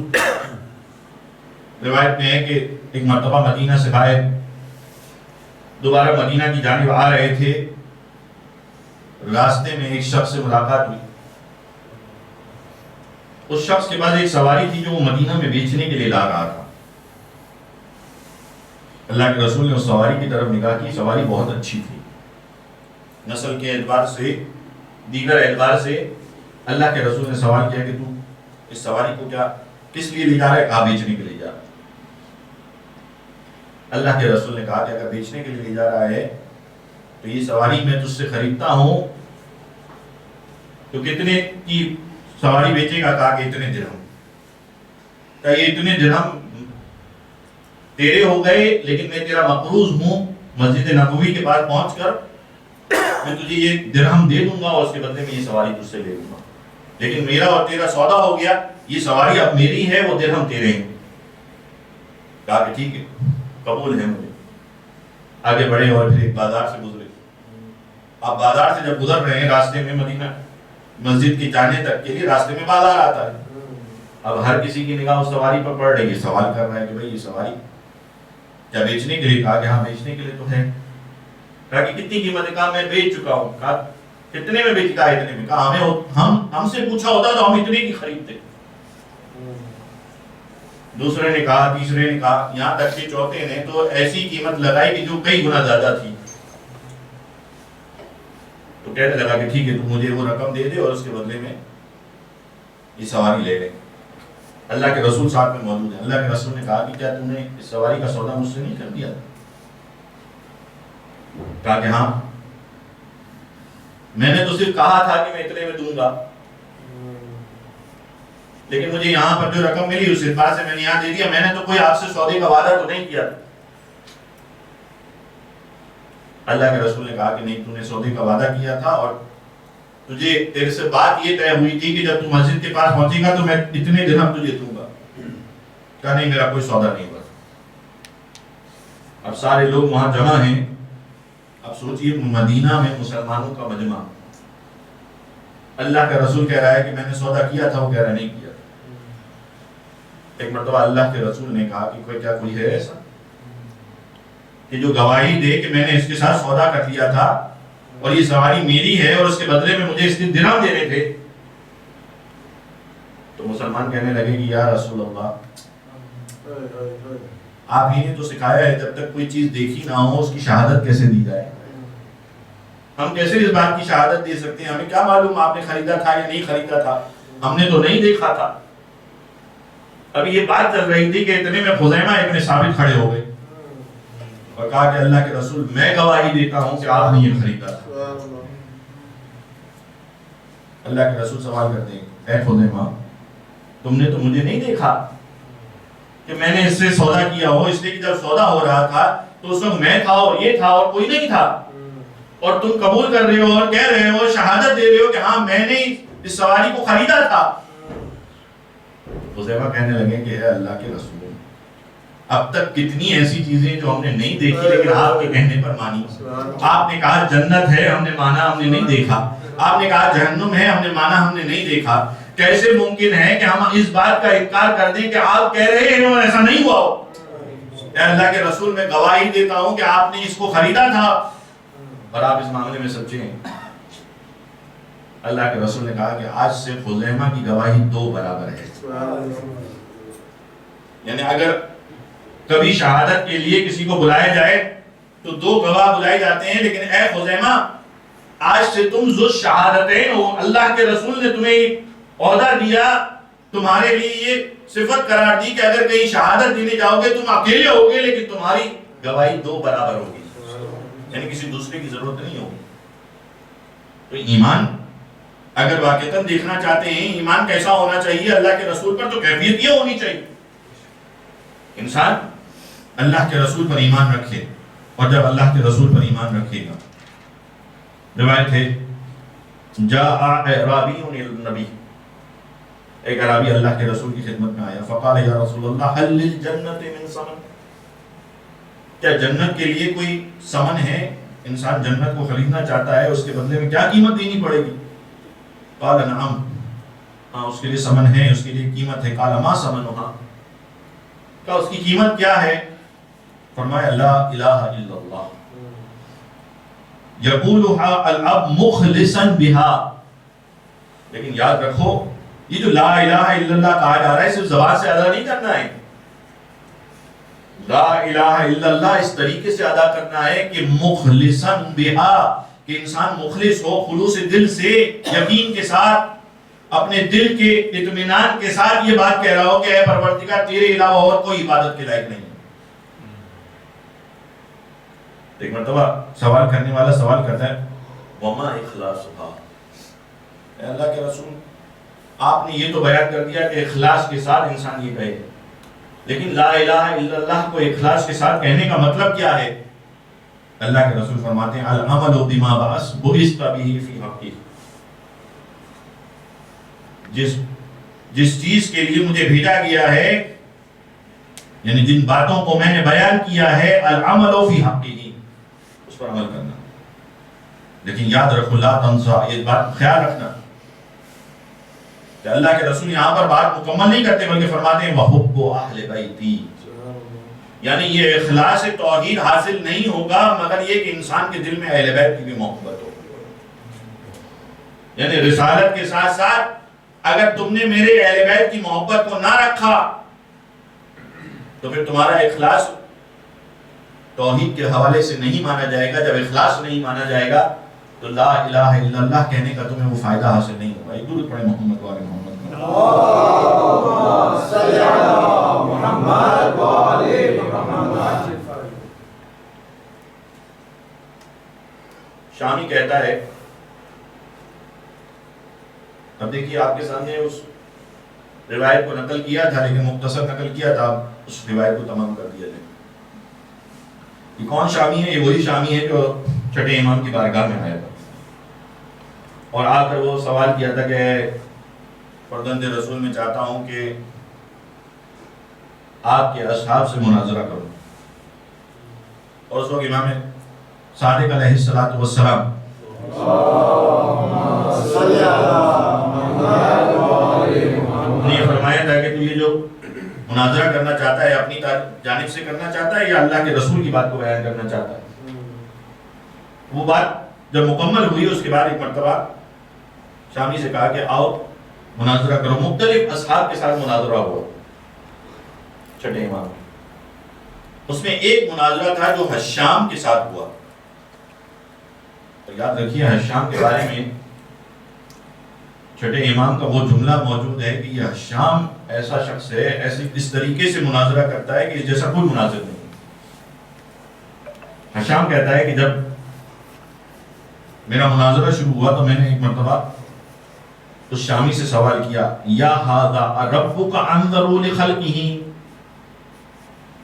روایت میں ہے کہ ایک مرتبہ مدینہ سے باہر دوبارہ مدینہ کی جانب آ رہے تھے، راستے میں ایک شخص سے ملاقات ہوئی۔ اس شخص کے پاس ایک سواری تھی جو وہ مدینہ میں بیچنے کے لیے لا رہا تھا۔ اللہ کے رسول نے اس سواری کی طرف نگاہ کی، سواری بہت اچھی تھی، نسل کے اعتبار سے دیگر اعتبار سے۔ اللہ کے رسول نے سوال کیا کہ تو اس سواری کو کیا کس لیے لے جا رہا ہے؟ کہا بیچنے کے لیے جا رہا ہے۔ اللہ کے رسول نے کہا کہ اگر بیچنے کے لیے لے جا رہا ہے تو یہ سواری میں تجھ سے خریدتا ہوں تو کتنے کی سواری بیچے گا؟ کہا کہ اتنے درہم۔ کہا یہ اتنے درہم تیرے ہو گئے، لیکن میں تیرا مقروض ہوں، مسجد نبوی کے پاس پہنچ کر میں تجھے یہ درہم دے دوں گا اور اس کے بدلے میں یہ سواری تجھ سے لے لوں گا، لیکن میرا اور تیرا سودا ہو گیا، یہ سواری اب میری ہے، وہ درہم تیرے ہیں۔ کہا کہ ٹھیک ہے، قبول ہے مجھے۔ آگے بڑھے اور پھر ایک بازار سے گزرے۔ اب بازار سے جب گزر رہے ہیں، راستے میں مدینہ مسجد کے جانے تک کے لیے راستے میں بازار آتا ہے۔ اب ہر کسی کی نگاہ اس سواری پر پڑ رہی ہے، سوال کر رہا ہے کہ بھئی یہ سواری کیا بیچنے کے لیے؟ کہا کہ ہاں بیچنے کے لیے تو ہے۔ کہا کہ کتنی قیمت ہے؟ کہا میں بیچ چکا ہوں۔ کہا کتنے میں بیچتا ہے؟ اتنے میں۔ کہا ہم سے پوچھا ہوتا تو ہم اتنے کی خریدتے۔ دوسرے نے کہا، تیسرے نے کہا، یہاں تک کہ چوتھے نے تو ایسی قیمت لگائی کہ جو کئی گنا زیادہ تھی۔ تو کہنے لگا کہ ٹھیک ہے، تو مجھے وہ رقم دے دے اور اس کے بدلے میں یہ سواری لے لے۔ اللہ کے رسول ساتھ میں موجود ہیں۔ اللہ کے رسول نے کہا کہ کیا تم نے اس سواری کا سودا مجھ سے نہیں کر دیا؟ کہا کہ ہاں، میں نے تو صرف کہا تھا کہ میں اتنے میں دوں گا، لیکن مجھے یہاں پر جو رقم ملی اس اعتبار سے میں نے یہاں دے دیا، میں نے تو کوئی آپ سے سودے کا وعدہ تو نہیں کیا۔ اللہ کے رسول نے کہا کہ نہیں، تو نے سودے کا وعدہ کیا تھا اور تجھے تیرے سے بات یہ طے ہوئی تھی کہ جب تو مسجد کے پاس پہنچے گا تو میں اتنے درہم تجھے دوں گا۔ کہا نہیں، میرا کوئی سودا نہیں ہوا۔ اب سارے لوگ وہاں جمع ہیں۔ اب سوچئے مدینہ میں مسلمانوں کا مجمع، اللہ کا رسول کہہ رہا ہے کہ میں نے سودا کیا تھا، وہ کہہ رہا نہیں کیا۔ ایک مرتبہ اللہ کے رسول نے کہا کہ کوئی ہے ایسا کہ جو گواہی دے کہ میں نے اس کے ساتھ سودا کر لیا تھا اور یہ سواری میری ہے اور اس کے بدلے میں مجھے اس دن درہم دینے تھے؟ تو مسلمان کہنے لگے کہ یا رسول اللہ، آپ ہی نے تو سکھایا ہے جب تک کوئی چیز دیکھی نہ ہو اس کی شہادت کیسے دی جائے؟ ہم کیسے اس بات کی شہادت دے سکتے ہیں؟ ہمیں کیا معلوم آپ نے خریدا تھا یا نہیں خریدا تھا، ہم نے تو نہیں دیکھا تھا۔ ابھی یہ بات چل رہی تھی کہ اتنے میں خزیمہ ابن ثابت کھڑے ہو گئے اور کہا کہ اللہ کے رسول میں گواہی دیتا ہوں کہ آپ نے یہ خریدا تھا۔ اللہ کے رسول سوال کرتے ہیں، اے خزیمہ تم نے تو مجھے نہیں دیکھا کہ میں نے اس سے سودا کیا ہو، اس لیے کہ جب سودا ہو رہا تھا تو اس وقت میں تھا اور یہ تھا اور کوئی نہیں تھا، اور تم قبول کر رہے ہو اور کہہ رہے ہو، شہادت دے رہے ہو کہ ہاں میں نے اس سواری کو خریدا تھا۔ حذیفہ کہنے لگے کہ اے اللہ کے رسول، اب تک کتنی ایسی چیزیں جو ہم نے نہیں دیکھی لیکن آپ کے کہنے پر مانی۔ آپ نے کہا جنت ہے، ہم نے مانا، ہم نے نہیں دیکھا۔ آپ نے کہا جہنم ہے، ہم نے مانا، ہم نے نہیں دیکھا۔ کیسے ممکن ہے کہ ہم اس بات کا انکار کر دیں کہ آپ کہہ رہے ہیں اور ایسا نہیں ہوا ہو؟ اے اللہ کے رسول، میں گواہی دیتا ہوں کہ آپ نے اس کو خریدا تھا اور آپ اس معاملے میں سچے ہیں۔ اللہ کے رسول نے کہا کہ آج سے خزیمہ کی گواہی 2 برابر ہے۔ یعنی اگر کبھی شہادت کے لیے کسی کو بلایا جائے تو 2 گواہ بلائے جاتے ہیں، لیکن اے خزیمہ آج سے تم ذو شہادتین ہو۔ اللہ کے رسول نے تمہیں عہدہ دیا، تمہارے لیے یہ صفت قرار دی کہ اگر کہیں شہادت دینے جاؤ گے تم اکیلے ہوگے لیکن تمہاری گواہی 2 برابر ہوگی، یعنی کسی دوسرے کی ضرورت نہیں ہوگی۔ تو ایمان اگر واقعتاً دیکھنا چاہتے ہیں ایمان کیسا ہونا چاہیے اللہ کے رسول پر، تو کیفیت یہ ہونی چاہیے انسان اللہ کے رسول پر ایمان رکھے، اور جب اللہ کے رسول پر ایمان رکھے گا، روایت ہے جاء اعرابی النبی، ایک عربی اللہ کے رسول کی خدمت میں آیا، فقال یا رسول اللہ هل للجنت من ثمن، کیا جنت کے لیے کوئی ثمن ہے؟ انسان جنت کو خریدنا چاہتا ہے، اس کے بدلے میں کیا قیمت دینی پڑے گی؟ قال نعم، ہاں اس کے لیے ثمن ہے، اس کے لیے قیمت ہے۔ قال ما ثمنها، کہا اس کی قیمت کیا ہے؟ فرمایا لا الہ الا اللہ یقولها العبد مخلصا بها، لیکن یاد رکھو یہ جو لا الہ الا اللہ کہا جا رہا ہے صرف زبان سے ادا نہیں کرنا ہے، لا الہ الا اللہ اس طریقے سے ادا کرنا ہے کہ مخلصا بها، کہ انسان مخلص ہو، خلوص دل سے، یقین کے ساتھ، اپنے دل کے اطمینان کے ساتھ یہ بات کہہ رہا ہو کہ اے پروردگار تیرے علاوہ اور کوئی عبادت کے لائق نہیں ہے۔ ایک مرتبہ سوال کرنے والا سوال کرتا ہے وما اخلاصھا، اے اللہ کے رسول آپ نے یہ تو بیان کر دیا کہ اخلاص کے ساتھ انسان یہ کہے، لیکن لا الہ الا اللہ کو اخلاص کے ساتھ کہنے کا مطلب کیا ہے؟ اللہ کے رسول فرماتے ہیں العمل بما بعثت به فی حقی، جس چیز کے لیے مجھے بھیجا گیا ہے، یعنی جن باتوں کو میں نے بیان کیا ہے، العمل فی حقی، اس پر عمل کرنا۔ لیکن یاد رکھو لا تنسا، یہ بات خیال رکھنا کہ اللہ کے رسول یہاں پر بات مکمل نہیں کرتے بلکہ فرماتے ہیں وَحُبُّ أَهْلِ بَيْتِي، یعنی یہ اخلاص توحید حاصل نہیں ہوگا مگر یہ کہ انسان کے دل میں اہل بیت کی بھی محبت ہو، یعنی رسالت کے ساتھ ساتھ اگر تم نے میرے اہل بیت کی محبت کو نہ رکھا تو پھر تمہارا اخلاص توحید کے حوالے سے نہیں مانا جائے گا۔ جب اخلاص نہیں مانا جائے گا تو لا الہ الا اللہ کہنے کا تمہیں وہ فائدہ حاصل نہیں ہوگا۔ ایک درود پڑھیں محمد و آل محمد، اللهم صل على محمد وآل محمد۔ شامی کہتا ہے، اب دیکھیے آپ کے سامنے اس روایت کو نقل کیا تھا لیکن مختصر نقل کیا تھا، اس روایت کو تمام کر دیا جائے۔ یہ کون شامی ہے؟ یہ وہی شامی ہے جو چھٹے امام کی بارگاہ میں آیا تھا اور آ کر وہ سوال کیا تھا کہ فرزند رسول میں چاہتا ہوں کہ آپ کے اصحاب سے مناظرہ کرو، اور اس وقت امام صادق علیہ السلام نے یہ فرمایا تھا کہ تو یہ جو مناظرہ کرنا چاہتا ہے اپنی جانب سے کرنا چاہتا ہے یا اللہ کے رسول کی بات کو بیان کرنا چاہتا ہے؟ وہ بات جب مکمل ہوئی اس کے بعد ایک مرتبہ شامی سے کہا کہ آؤ مناظرہ کرو۔ مختلف اصحاب کے ساتھ مناظرہ ہوا چھٹے امام، اس میں ایک مناظرہ تھا جو حشام کے ساتھ ہوا۔ تو یاد رکھیے حشام کے بارے میں چھٹے امام کا وہ جملہ موجود ہے کہ یہ حشام ایسا شخص ہے، اس طریقے سے مناظرہ کرتا ہے کہ جیسا کوئی مناظر نہیں۔ حشام کہتا ہے کہ جب میرا مناظرہ شروع ہوا تو میں نے ایک مرتبہ تو شامی سے سوال کیا یا ھذا ربک انظر لخلقہ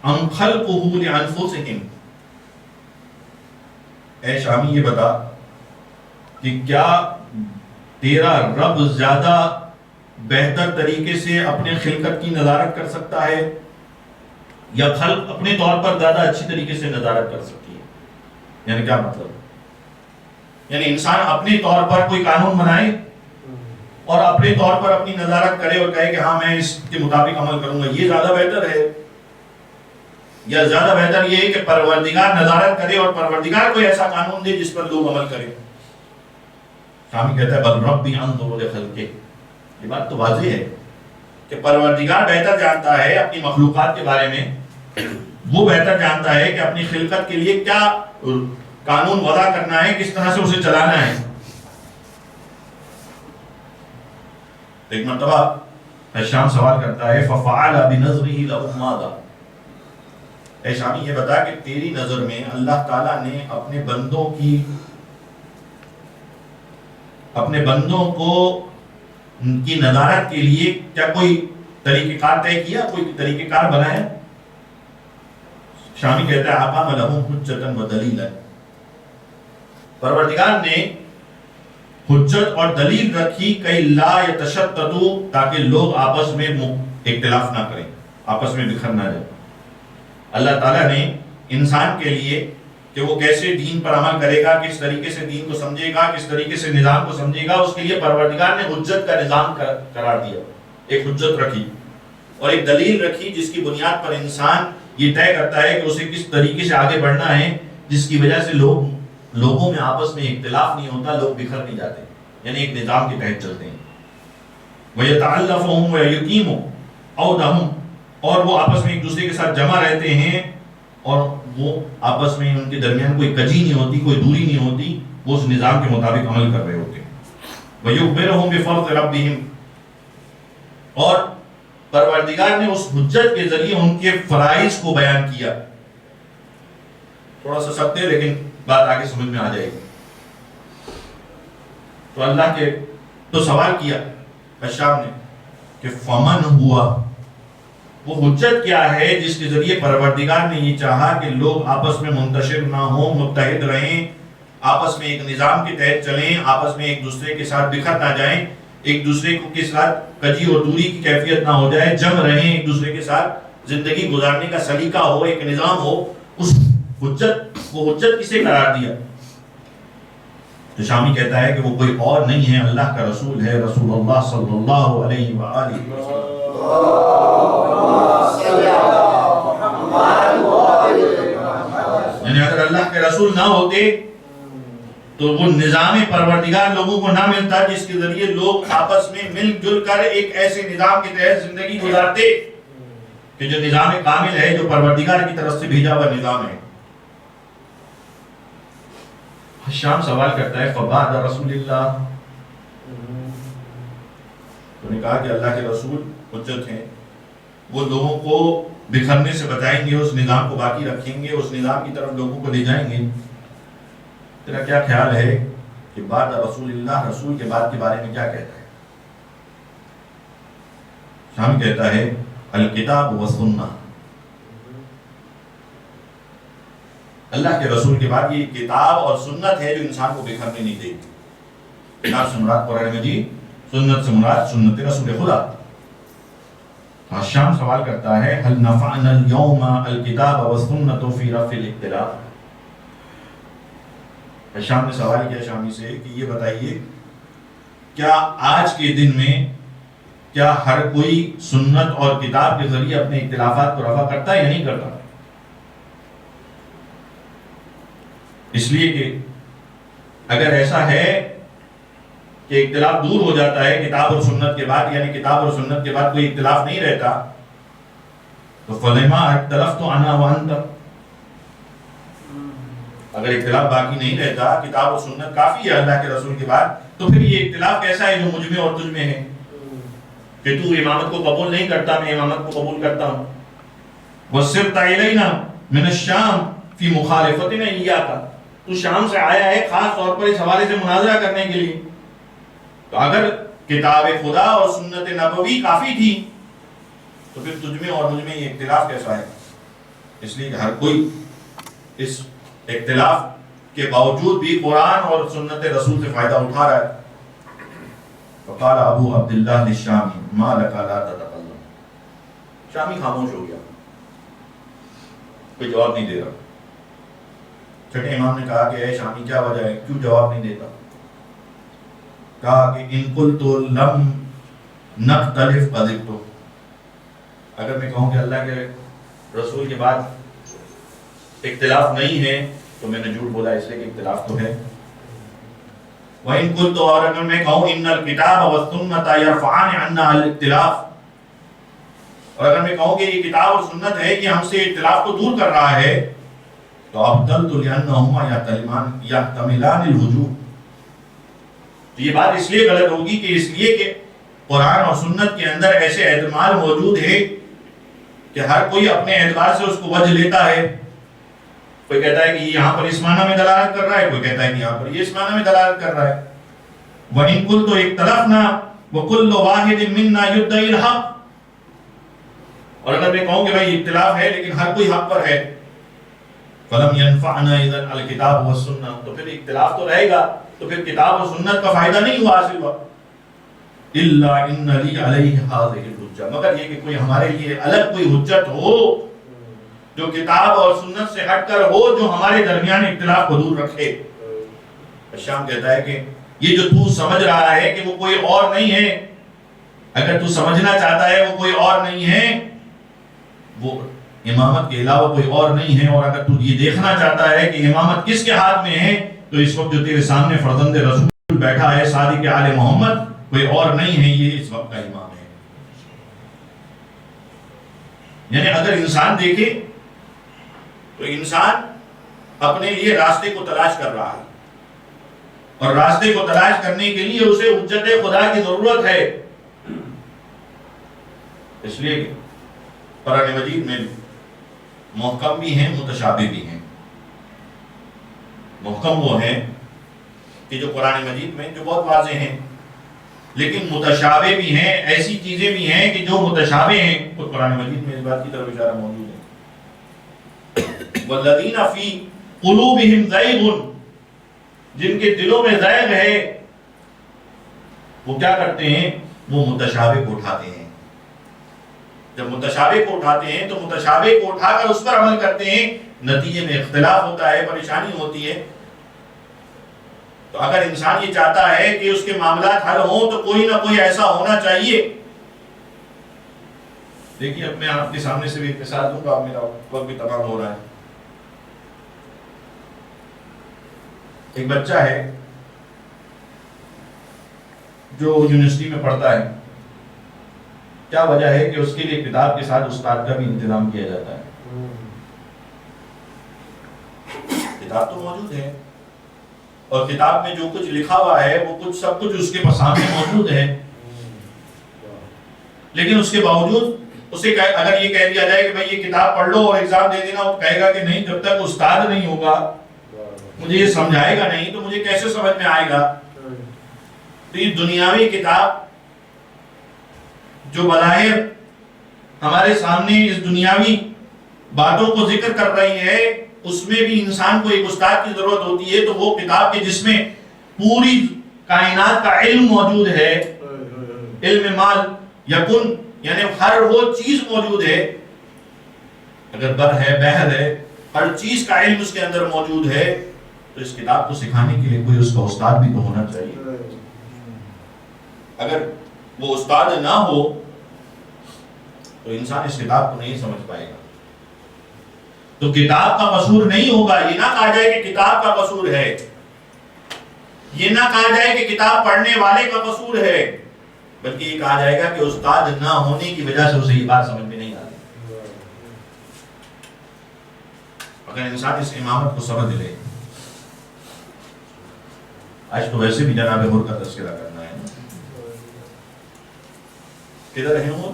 ام خلقہ لانفسہم، اے شامی یہ بتا کہ کیا تیرا رب زیادہ بہتر طریقے سے اپنے خلقت کی نظارت کر سکتا ہے یا خلق اپنے طور پر زیادہ اچھی طریقے سے نظارت کر سکتی ہے؟ یعنی کیا مطلب؟ یعنی انسان اپنے طور پر کوئی قانون بنائے اور اپنے طور پر اپنی نظارت کرے اور کہے کہ ہاں میں اس کے مطابق عمل کروں گا، یہ زیادہ بہتر ہے یا زیادہ بہتر یہ ہے کہ پروردگار نظارت کرے اور پروردگار کوئی ایسا قانون دے جس پر لوگ عمل کریں؟ شامی کہتا ہے بل ربی انظر لخلقہ، یہ بات تو واضح ہے کہ پروردگار بہتر جانتا ہے اپنی مخلوقات کے بارے میں، وہ بہتر جانتا ہے کہ اپنی خلقت کے لیے کیا قانون وضع کرنا ہے، کس طرح سے اسے چلانا ہے۔ ایک مرتبہ شام سوال کرتا ہے فَفَعَلَ بِنَظْرِهِ لَهُ مَاذَا، اے شامی یہ بتا کہ تیری نظر میں اللہ تعالیٰ نے اپنے بندوں کو کی نظارت کے لیے کیا کوئی طریقہ کار طے کیا، کوئی طریقہ کار بنایا؟ شامی کہتا ہے اقام لهم حجۃ ودلیلا، پروردگار نے حجت اور دلیل رکھی کئی لا یتشتتوا، تاکہ لوگ آپس میں اختلاف نہ کریں، آپس میں بکھر نہ جائیں۔ اللہ تعالیٰ نے انسان کے لیے کہ وہ کیسے دین پر عمل کرے گا، کس طریقے سے دین کو سمجھے گا، کس طریقے سے نظام کو سمجھے گا، اس کے لیے پروردگار نے حجت کا نظام قرار دیا، ایک حجت رکھی اور ایک دلیل رکھی جس کی بنیاد پر انسان یہ طے کرتا ہے کہ اسے کس طریقے سے آگے بڑھنا ہے، جس کی وجہ سے لوگوں میں آپس میں اختلاف نہیں ہوتا، لوگ بکھر نہیں جاتے، یعنی ایک نظام کے تحت چلتے ہیں۔ وَيَتَعَلَّفُهُمْ وَيَقِيمُ عَوْدَهُمْ، اور وہ آپس میں ایک دوسرے کے ساتھ جمع رہتے ہیں اور وہ آپس میں ان کے درمیان کوئی کجی نہیں ہوتی، کوئی دوری نہیں ہوتی، وہ اس نظام کے مطابق عمل کر رہے ہوتے ہیں۔ وَيُخْبِرُهُمْ بِفَضْلِ رَبِّهِمْ، اور پروردگار نے اس حجت کے ذریعے ان کے فرائض کو بیان کیا۔ تھوڑا سا سخت ہے لیکن بات آگے سمجھ میں آ جائے گی۔ تو اللہ کے تو سوال کیا شام نے کہ فمن ہوا، وہ حجت کیا ہے جس کے ذریعے پروردگار نے یہ چاہا کہ لوگ آپس میں منتشر نہ ہوں، متحد رہیں، آپس میں ایک نظام کے تحت چلیں، آپس میں ایک دوسرے کے ساتھ بکھر نہ جائیں، ایک دوسرے کے ساتھ کجی اور دوری کی کیفیت نہ ہو جائے، جم رہیں، ایک دوسرے کے ساتھ زندگی گزارنے کا سلیقہ ہو، ایک نظام ہو، وہ حجت کسے قرار دیا؟ تو شامی کہتا ہے کہ وہ کوئی اور نہیں ہے، اللہ کا رسول ہے، رسول اللہ صلی اللہ علیہ وآلہ وسلم۔ یعنی اگر اللہ کے رسول نہ ہوتے تو وہ نظام پروردگار لوگوں کو نہ ملتا جس کے ذریعے لوگ آپس میں مل جل کر ایک ایسے نظام کے تحت زندگی گزارتے کہ جو نظام کامل ہے، جو پروردگار کی طرف سے بھیجا ہوا نظام ہے۔ شام سوال کرتا ہے فبعد رسول اللہ، تو نے کہا کہ اللہ کے رسول حجت ہیں، وہ لوگوں کو بکھرنے سے بچائیں گے، اس نظام کو باقی رکھیں گے، اس نظام کی طرف لوگوں کو لے جائیں گے۔ تیرا کیا خیال ہے کہ بعد رسول اللہ، رسول کے بعد کے بارے میں کیا کہتا ہے؟ شام کہتا ہے الکتاب و سنہ، اللہ کے رسول کے بعد یہ کتاب اور سنت ہے جو انسان کو بکھرنے نہیں دے گی۔ کتاب سے مراد قرآن مجید، سنت سے مراد سنت رسول خدا۔ شام سوال کرتا ہے هل نفعنا اليوم الكتاب والسنة في رفع الاختلاف، شام نے سوال کیا شامی سے کہ یہ بتائیے کیا آج کے دن میں کیا ہر کوئی سنت اور کتاب کے ذریعے اپنے اختلافات کو رفع کرتا ہے یا نہیں کرتا؟ اس لیے کہ اگر ایسا ہے کہ اختلاف دور ہو جاتا ہے کتاب اور سنت کے بعد، یعنی کتاب اور سنت کے بعد کوئی اختلاف نہیں رہتا، تو فَلِمَا اخْتَلَفْتُ أَنَا وَأَنْتَ، اگر اختلاف باقی نہیں رہتا، کتاب اور سنت کافی ہے اللہ کے رسول کے بعد، تو پھر یہ اختلاف کیسا ہے جو مجھ میں اور تجھ میں ہے کہ تو امامت کو قبول نہیں کرتا، میں امامت کو قبول کرتا ہوں۔ وَصِرْتَ إِلَيْنَا مِنَ الشَّامِ فِي مُخَالِفَتِنَا إِيَّاكَ، تو شام سے آیا ہے خاص طور پر اس حوالے سے مناظرہ کرنے کے لیے، تو اگر کتاب خدا اور سنت نبوی کافی تھی، تو پھر تجھ میں اور مجھ میں یہ اختلاف کیسا ہے؟ اس لیے کہ ہر کوئی اس اختلاف کے باوجود بھی قرآن اور سنت رسول سے فائدہ اٹھا رہا ہے۔ فقال ابو عبداللہ الشامی ما لک لا تتکلم، شامی خاموش ہو گیا، کوئی جواب نہیں دے رہا۔ چھٹے امام نے کہا کہ اے شامی کیا وجہ ہے، کیوں جواب نہیں دیتا؟ کہا کہ ان قلت لم نختلف قذبت، اگر میں کہوں کہ اللہ کے رسول کے بعد اختلاف نہیں ہے تو میں نے جھوٹ بولا، اس لیے کہ اختلاف تو ہے۔ وَإِن قُلْتُ، اور اگر میں کہوں إِنَّ الْكِتَابَ وَالسُّنَّةَ يَرْفَعَانِ عَنَّا الْاخْتِلَافَ، اور اگر میں کہوں کہ یہ کتاب اور سنت ہے کہ ہم سے اختلاف کو دور کر رہا ہے، تو أَبْطَلْتُ لِأَنَّهُمَا يَحْتَمِلَانِ الْوُجُوبَ، تو یہ بات اس لیے غلط ہوگی کہ اس لیے کہ قرآن اور سنت کے اندر ایسے احتمال موجود ہے کہ ہر کوئی اپنے اعتبار سے اس کو وجہ لیتا ہے۔ کوئی کہتا ہے کہ یہ یہاں پر اس معنی میں دلالت کر رہا ہے، کوئی کہتا ہے کہ یہاں پر یہ اس معنی میں دلالت کر رہا ہے۔ وَإِن قُلْتُ اخْتَلَفْنَا وَكُلُّ وَاحِدٍ مِنَّا يُدَّعِي الْحَقَّ، اور اگر میں کہوں کہ بھائی اختلاف ہے لیکن ہر کوئی حق پر ہے، فَلَمْ يَنْفَعْنَا إِذًا الْكِتَابُ وَالسُّنَّةُ، تو پھر اختلاف تو رہے گا، تو پھر کتاب و سنت کا فائدہ نہیں ہوا حاصل ہوا۔ إِلَّا إِنَّ لِي عَلَيْهِ هَذِهِ الْحُجَّةَ، مگر یہ کہ کوئی ہمارے لیے الگ کوئی حجت ہو جو کتاب اور سنت سے ہٹ کر ہو، جو ہمارے درمیان اختلاف کو دور رکھے۔ شام کہتا ہے کہ یہ جو تو سمجھ رہا ہے کہ وہ کوئی اور نہیں ہے، اگر تو سمجھنا چاہتا ہے وہ کوئی اور نہیں ہے، وہ امامت کے علاوہ کوئی اور نہیں ہے، اور اگر تو یہ دیکھنا چاہتا ہے کہ امامت کس کے ہاتھ میں ہے، تو اس وقت جو تیرے سامنے فرزند رسول بیٹھا ہے صادق آل محمد، کوئی اور نہیں ہے، یہ اس وقت کا امام ہے۔ یعنی اگر انسان دیکھے تو انسان اپنے لیے راستے کو تلاش کر رہا ہے، اور راستے کو تلاش کرنے کے لیے اسے حجت خدا کی ضرورت ہے۔ اس لیے قرآن مجید میں محکم بھی ہیں، متشابہ بھی ہیں۔ محکم وہ ہیں کہ جو قرآن مجید میں جو بہت واضح ہیں، لیکن متشابہ بھی ہیں، ایسی چیزیں بھی ہیں کہ جو متشابہ ہیں، تو قرآن مجید میں اس بات کی طرف اشارہ موجود ہے۔ والذین فی قلوبہم زیغ، جن کے دلوں میں زیغ ہے، وہ کیا کرتے ہیں؟ وہ متشابہ کو اٹھاتے ہیں۔ جب متشابہ کو اٹھاتے ہیں تو متشابہ کو اٹھا کر اس پر عمل کرتے ہیں، نتیجے میں اختلاف ہوتا ہے، پریشانی ہوتی ہے۔ تو اگر انسان یہ چاہتا ہے کہ اس کے معاملات حل ہوں تو کوئی نہ کوئی ایسا ہونا چاہیے۔ دیکھیے اب میں آپ کے سامنے سے بھی ایک مثال دوں گا، میرا وقت بھی تمام ہو رہا ہے۔ ایک بچہ ہے جو یونیورسٹی میں پڑھتا ہے، کیا وجہ ہے کہ اس کے لیے کتاب کے ساتھ استاد کا بھی انتظام کیا جاتا ہے؟ کتاب تو موجود ہے، اور کتاب میں جو کچھ لکھا ہوا ہے وہ کچھ سب کچھ اس کے سامنے موجود ہے، لیکن اس کے باوجود اسے اگر یہ کہہ دیا جائے کہ بھائی یہ کتاب پڑھ لو اور ایگزام دے دینا، وہ کہے گا کہ نہیں، جب تک استاد نہیں ہوگا، مجھے یہ سمجھائے گا نہیں، تو مجھے کیسے سمجھ میں آئے گا؟ تو یہ دنیاوی کتاب جو بظاہر ہمارے سامنے اس دنیاوی باتوں کو ذکر کر رہی ہے، اس میں بھی انسان کو ایک استاد کی ضرورت ہوتی ہے۔ تو وہ کتاب کے جس میں پوری کائنات کا علم موجود ہے، علم مال یکن، یعنی ہر وہ چیز موجود ہے، اگر بر ہے، بحر ہے، ہر چیز کا علم اس کے اندر موجود ہے، تو اس کتاب کو سکھانے کے لیے کوئی اس کا استاد بھی تو ہونا چاہیے۔ اگر وہ استاد نہ ہو تو انسان اس کتاب کو نہیں سمجھ پائے گا۔ تو کتاب کا قصور نہیں ہوگا، یہ نہ کہا جائے کہ کتاب کا قصور ہے، یہ نہ کہا جائے کہ کتاب پڑھنے والے کا قصور ہے، بلکہ یہ کہا جائے گا کہ استاد نہ ہونے کی وجہ سے اسے یہ بات سمجھ میں نہیں آتی۔ اگر انسان اس امامت کو سمجھ لے، آج تو ویسے بھی جناب حر کا تذکرہ کرنا ہے، کدھر ہیں وہ؟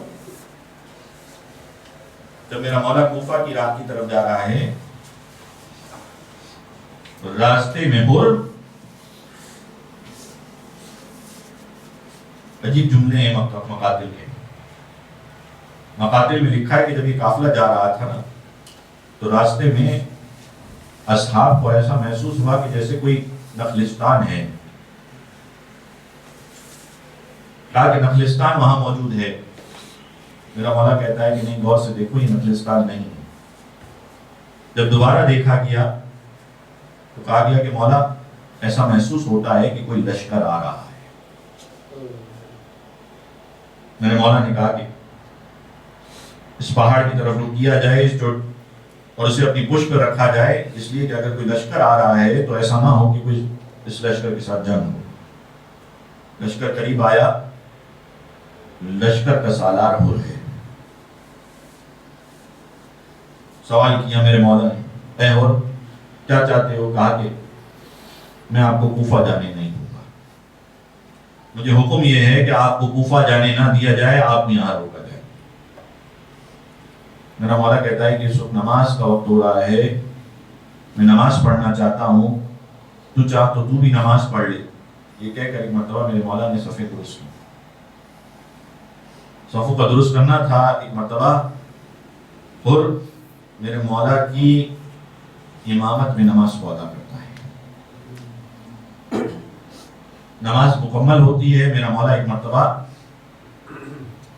جب میرا مولا کوفہ کی راہ کی طرف جا رہا ہے، راستے میں حر عجیب جملے ہیں مقاتل کے. مقاتل میں لکھا ہے کہ جب یہ قافلہ جا رہا تھا نا تو راستے میں اصحاب کو ایسا محسوس ہوا کہ جیسے کوئی نخلستان ہے. کہا کہ نخلستان وہاں موجود ہے. میرا مولا کہتا ہے کہ نہیں، غور سے دیکھو، یہ نخلستان نہیں ہے. جب دوبارہ دیکھا گیا تو کہا گیا کہ مولا ایسا محسوس ہوتا ہے کہ کوئی لشکر آ رہا ہے. میرے مولا نے کہا کہ اس پہاڑ کی طرف رک کیا جائے اور اسے اپنی پشت پہ رکھا جائے، اس لیے کہ اگر کوئی لشکر آ رہا ہے تو ایسا نہ ہو کہ کوئی اس لشکر کے ساتھ جنگ ہو. لشکر قریب آیا، لشکر کا سالار ہو رہے. سوال کیا میرے مولا نے، اے اور کیا چاہتے ہو؟ کہا کہ میں آپ کو کوفہ جانے نہیں دوں گا. مجھے حکم یہ ہے کہ آپ کو کوفہ جانے نہ دیا جائے، آپ یہاں روکا جائے. میرا مولا کہتا ہے کہ اس وقت نماز کا وقت ہو رہا ہے، میں نماز پڑھنا چاہتا ہوں، تو چاہ تو بھی نماز پڑھ لے. یہ کہہ کر ایک مرتبہ میرے مولا نے صفیں درست کی. صفوں کا درست کرنا تھا. ایک مرتبہ اور میرے مولا کی امامت میں نماز کو ادا کرتا ہے. نماز مکمل ہوتی ہے. میرا مولا ایک مرتبہ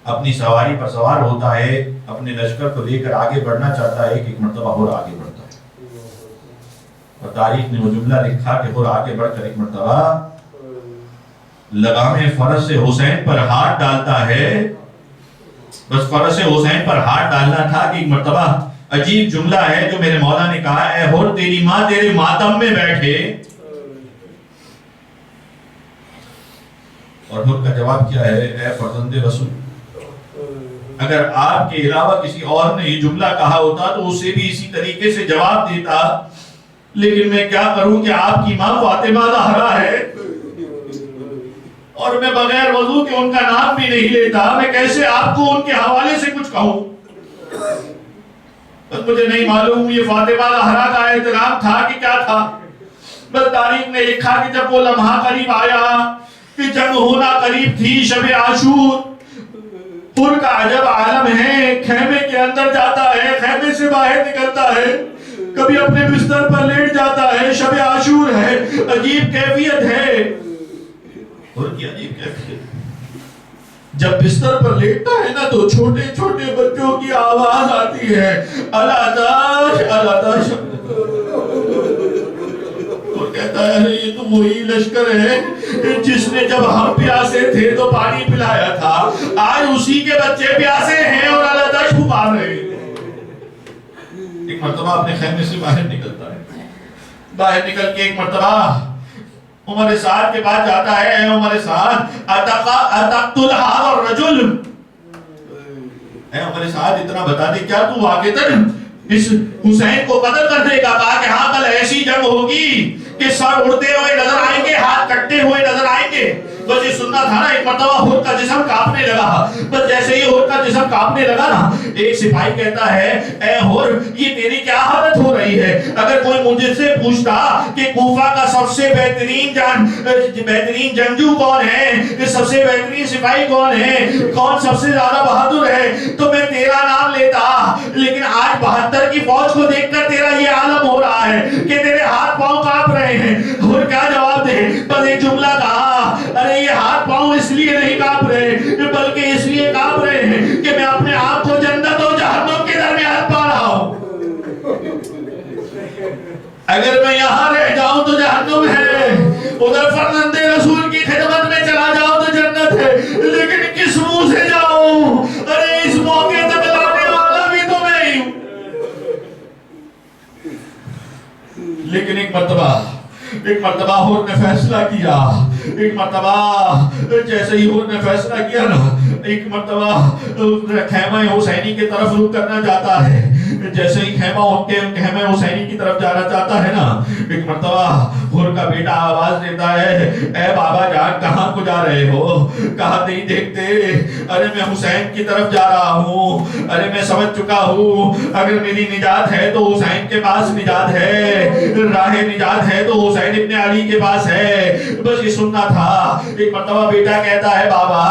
اپنی سواری پر سوار ہوتا ہے، اپنے لشکر کو لے کر آگے بڑھنا چاہتا ہے کہ ایک مرتبہ اور آگے بڑھتا ہے. اور تاریخ نے وہ جملہ لکھا کہ اور آگے بڑھ کر ایک مرتبہ لگام فرس سے حسین پر ہاتھ ڈالتا ہے. بس فرس سے حسین پر ہاتھ ڈالنا تھا کہ ایک مرتبہ عجیب جملہ ہے جو میرے مولا نے کہا، اے ہور تیری ماں تیرے ماتم میں بیٹھے. اور ہور کا جواب کیا ہے؟ اے فرزند رسول، اگر آپ کے علاوہ کسی اور نے یہ جملہ کہا ہوتا تو اسے بھی اسی طریقے سے جواب دیتا، لیکن میں کیا کروں کہ آپ کی ماں فاطمہ زہرا ہے اور میں بغیر وضو کے ان کا نام بھی نہیں لیتا. میں کیسے آپ کو ان کے حوالے سے کچھ کہوں؟ بس مجھے نہیں معلوم یہ فاطمہ زہرا کا احترام تھا کہ کیا تھا. بس تاریخ نے لکھا کہ جب وہ لمحہ قریب آیا کہ جنگ ہونا قریب تھی، شب عاشور، پر کا عجب عالم ہے. خیمے کے اندر جاتا ہے، خیمے سے باہر نکلتا ہے، کبھی اپنے بستر پر لیٹ جاتا ہے. شب عاشور ہے، عجیب کیفیت ہے. اور کی عجیب کیفیت، جب بستر پر لیٹتا ہے نا تو چھوٹے چھوٹے بچوں کی آواز آتی ہے، اللہ داش اللہ داش. اور کہتا ہے ارے یہ تو وہی لشکر ہے جس نے جب ہم پیاسے تھے تو پانی پلایا تھا، آج اسی کے بچے پیاسے ہیں اور اللہ داش پکار رہے ہیں. ایک مرتبہ اپنے خیمے سے باہر نکلتا ہے. باہر نکل کے ایک مرتبہ عمر سعد کے پاس جاتا ہے. اے عمر سعد، اتقتل هذا الرجل، اے عمر سعد اتنا بتا دے کیا تو واقعتاً اس حسین کو قتل کر دے گا؟ کہا کہ ہاں کل ایسی جنگ ہوگی کہ سر اڑتے ہوئے نظر آئیں گے، ہاتھ کٹتے ہوئے نظر آئیں گے. بس یہ سننا تھا نا. ایک مرتبہ ہور کا جسم کانپنے لگا. بس جیسے ہی ہور کا جسم کانپنے لگا نا، ایک سپاہی کہتا ہے اے ہور یہ تیری کیا حالت ہو رہی ہے؟ اگر کوئی مجھ سے پوچھتا کہ کوفہ کا سب سے بہترین جنگجو کون ہے، سب سے بہترین سپاہی کون ہے، کون سب سے زیادہ بہادر ہے، تو میں تیرا نام لیتا. لیکن آج 72 کی فوج کو دیکھ کر تیرا یہ عالم ہو رہا ہے کہ تیرے ہاتھ پاؤں کانپ رہے ہیں. اور کیا جواب دے؟ بس ایک جملہ کہا، ارے یہ ہاتھ پاؤں اس لیے نہیں کانپ رہے بلکہ اس لیے کانپ رہے ہیں کہ میں اپنے آپ کو جنت اور جہنم کے درمیان پا رہا ہوں. اگر میں یہاں رہ جاؤں تو جہنم ہے، ادھر فرزند رسول کی خدمت میں چلا جاؤں تو جنت ہے. لیکن کس منہ سے جاؤں؟ ارے اس موقع تک لانے والا بھی تو میں ہی ہوں. لیکن ایک مرتبہ ہور نے فیصلہ کیا. ایک مرتبہ جیسے ہی ہور نے فیصلہ کیا نا، ایک مرتبہ خیمہ حسینی کی طرف رخ کرنا چاہتا ہے. جیسے ہی خیمہ حسینی کی طرف جانا چاہتا ہے نا، ایک مرتبہ حر کا بیٹا آواز دیتا ہے اے بابا جان کہاں کو جا رہے ہو؟ کہاں نہیں دیکھتے؟ ارے میں حسین کی طرف جا رہا ہوں، ارے میں سمجھ چکا ہوں اگر میری نجات ہے تو حسین کے پاس نجات ہے، راہ نجات ہے تو حسین ابن علی کے پاس ہے، بس یہ سننا تھا۔ ایک مرتبہ بیٹا کہتا ہے بابا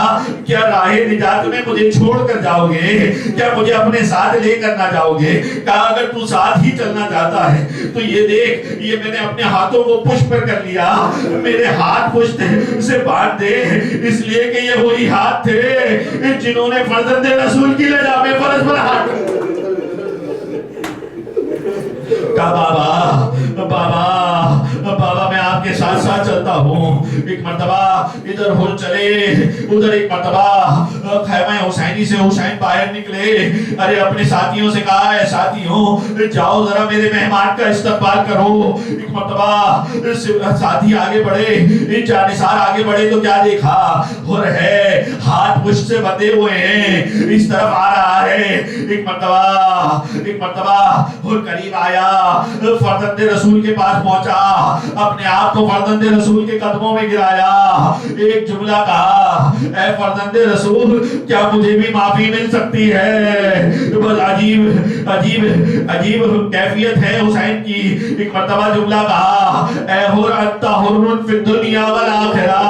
کیا راہ نجات میں مجھے چھوڑ کر جاؤ گے؟ کیا مجھے اپنے ساتھ لے کر نہ جاؤ گے؟ کہا اگر تو ساتھ ہی چلنا چاہتا ہے تو یہ دیکھ یہ میں نے اپنے ہاتھوں کو پشت پر کر لیا، میرے ہاتھ پشت سے باندھ دے، اس لیے کہ یہ وہی ہاتھ تھے جنہوں نے فرزند رسول کی لجا میں فرض پر ہاتھ کہا بابا بابا بابا میں آپ کے ساتھ ساتھ چلتا ہوں۔ ایک مرتبہ ادھر ہو چلے ادھر، ایک مرتبہ خیمہ حسینی سے حسین باہر نکلے، ارے اپنے ساتھیوں سے کہا ہے ساتھیوں جاؤ ذرا میرے مہمان کا استقبال کرو۔ ایک مرتبہ ساتھی آگے بڑھے، جانثار آگے بڑھے تو کیا دیکھا؟ ہر ہے ہاتھ پشت سے بندھے ہوئے ہیں، اس طرف آ رہا ہے۔ ایک مرتبہ ہر قریب آیا، فرزند رسول کے پاس پہنچا، اپنے آپ کو فرزند رسول کے قدموں میں گرایا، ایک جملہ کہا اے فرزند رسول کیا مجھے بھی معافی مل سکتی ہے؟ بس عجیب کیفیت ہے حسین کی۔ ایک مرتبہ جملہ کہا اے حر انت حر فی الدنیا والآخرہ،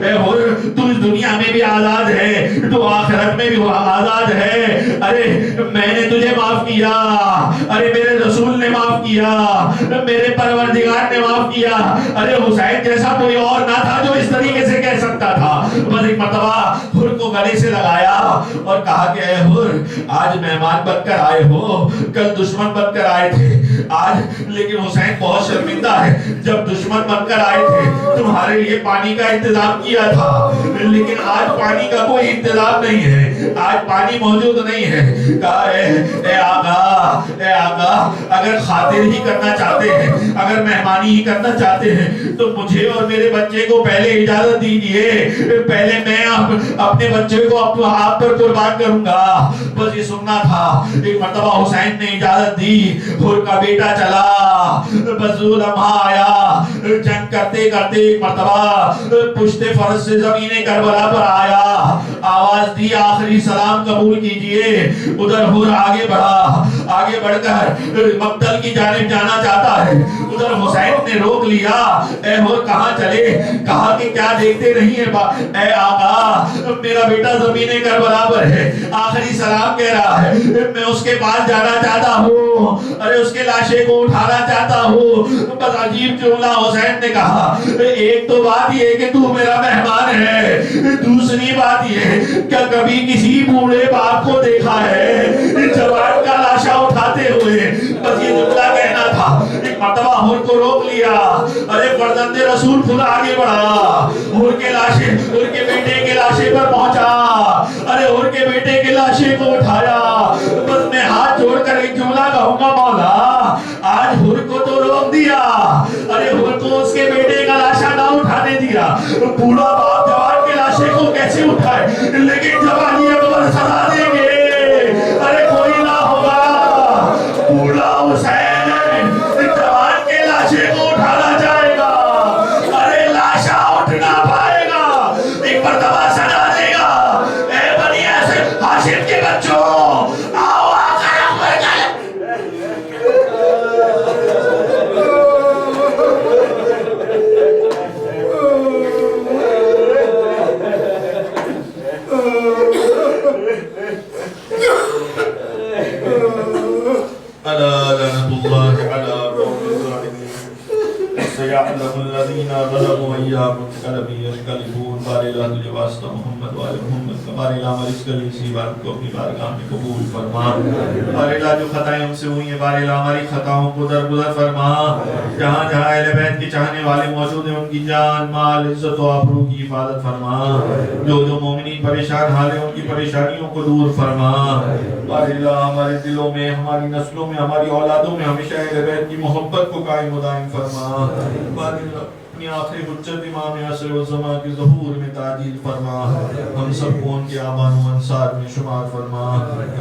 اے حر تو اس دنیا میں بھی آزاد ہے تو آخرت میں بھی آزاد ہے، ارے میں نے تجھے معاف کیا، ارے میرے رسول نے معاف کیا، میرے پروردگار نے معاف کیا، ارے حسین جیسا کوئی اور نہ تھا جو اس طریقے سے کہہ سکتا تھا۔ بس ایک مرتبہ حر کو گلے سے لگایا اور کہا کہ اے حر آج مہمان بن کر آئے ہو، کل دشمن بن کر آئے تھے، آج لیکن حسین بہت شرمندہ ہے، جب دشمن بن کر آئے تھے تمہارے لیے پانی کا انتظام کیا تھا، لیکن آج پانی کا کوئی انتظام نہیں ہے، آج پانی موجود نہیں ہے۔ کہا اے آقا اگر خاطر ہی کرنا چاہتے ہیں، اگر مہمانی ہی کرنا چاہتے ہیں تو مجھے اور میرے بچے کو پہلے اجازت دیجئے، پہلے میں اپنے بچے کو آپ پر قربان کروں گا۔ بس یہ سننا تھا۔ ایک مرتبہ حسین نے اجازت دی، حر کا بیٹا چلا، بس لمحہ آیا، جنگ کرتے کرتے ایک مرتبہ پشت فرس سے زمین کربلا پر آیا، آواز دی آخری سلام قبول کیجئے۔ ادھر حر آگے بڑھا، آگے بڑھ کر مقتل کی جانب جانا چاہتا ہے، ادھر حسین نے روک لیا۔ اے حر کہاں چلے؟ کہا کہ کیا دیکھتے نہیں ہیں اے آقا میرا بیٹا زمین کربلا پر ہے، آخری سلام کہہ رہا ہے، میں اس کے پاس جانا چاہتا ہوں، ارے اس کے لاشے کو اٹھانا چاہتا ہوں۔ بس عجیب جملہ حسین نے کہا، ایک تو بات یہ کہ تو میرا مہمان ہے، دوسری بات یہ کیا کبھی کسی بوڑھے باپ کو دیکھا ہے جوان کا لاشا اٹھاتے ہوئے؟ بس یہ جملہ کہنا تھا۔ ایک مرتبہ حر کو روک لیا، ارے فرزند رسول خود آگے بڑھا، حر کے بیٹے کے لاشے پر پہنچا، ارے حر کے بیٹے کے لاشے کو اٹھایا۔ بس میں ہاتھ جوڑ کر ایک جملہ کہوں گا مولا آج حر کو تو روک دیا، ارے حر کو اس کے بیٹے کا لاشا نہ اٹھانے دیا، بوڑھا باپ جوان کے لاشے کو کیسے اٹھائے؟ لیکن جوانی اکبر سزا دیں گے، ارے کوئی نہ ہوگا، بوڑھا حسین جوان کے لاشے کو اٹھانا چاہے گا، ارے لاشا اٹھ نہ پائے گا، ایک مرتبہ سزا دے گا۔ اے بنی ہاشم کے بچوں آؤ آقا اکبر کا سيعلم الذين ظلموا أيام القلب ينقلبون۔ بارے اللہ تجھے واسطہ محمد والے محمد کا بارے اللہ ہماری اس گلی سی بات کو اپنی بارگاہ میں قبول فرما۔ بارے اللہ جو خطائیں ہم سے ہوئی ہیں بارے اللہ ہماری خطاؤں کو درگزر فرما۔ جہاں جہاں اہل بیت کے چاہنے والے موجود ہیں ان کی جان مال عزت و آبرو کی حفاظت فرما۔ جو مومنین پریشان حال ہیں ان کی پریشانیوں کو دور فرما۔ بارے اللہ ہمارے دلوں میں ہماری نسلوں میں ہماری اولادوں میں ہمیشہ اہل بیت کی محبت کو قائم و دائم فرما۔ بارے اللہ اپنی آخری حجت امام عصر و زمان کے ظہور میں تعجیل فرما۔ ہم سب کو ان کے آبان و انصار میں شمار فرما۔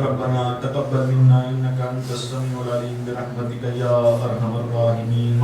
ربنا تقبل منا انکا انت السمیع العلیم برحمتک یا ارحم الراحمین۔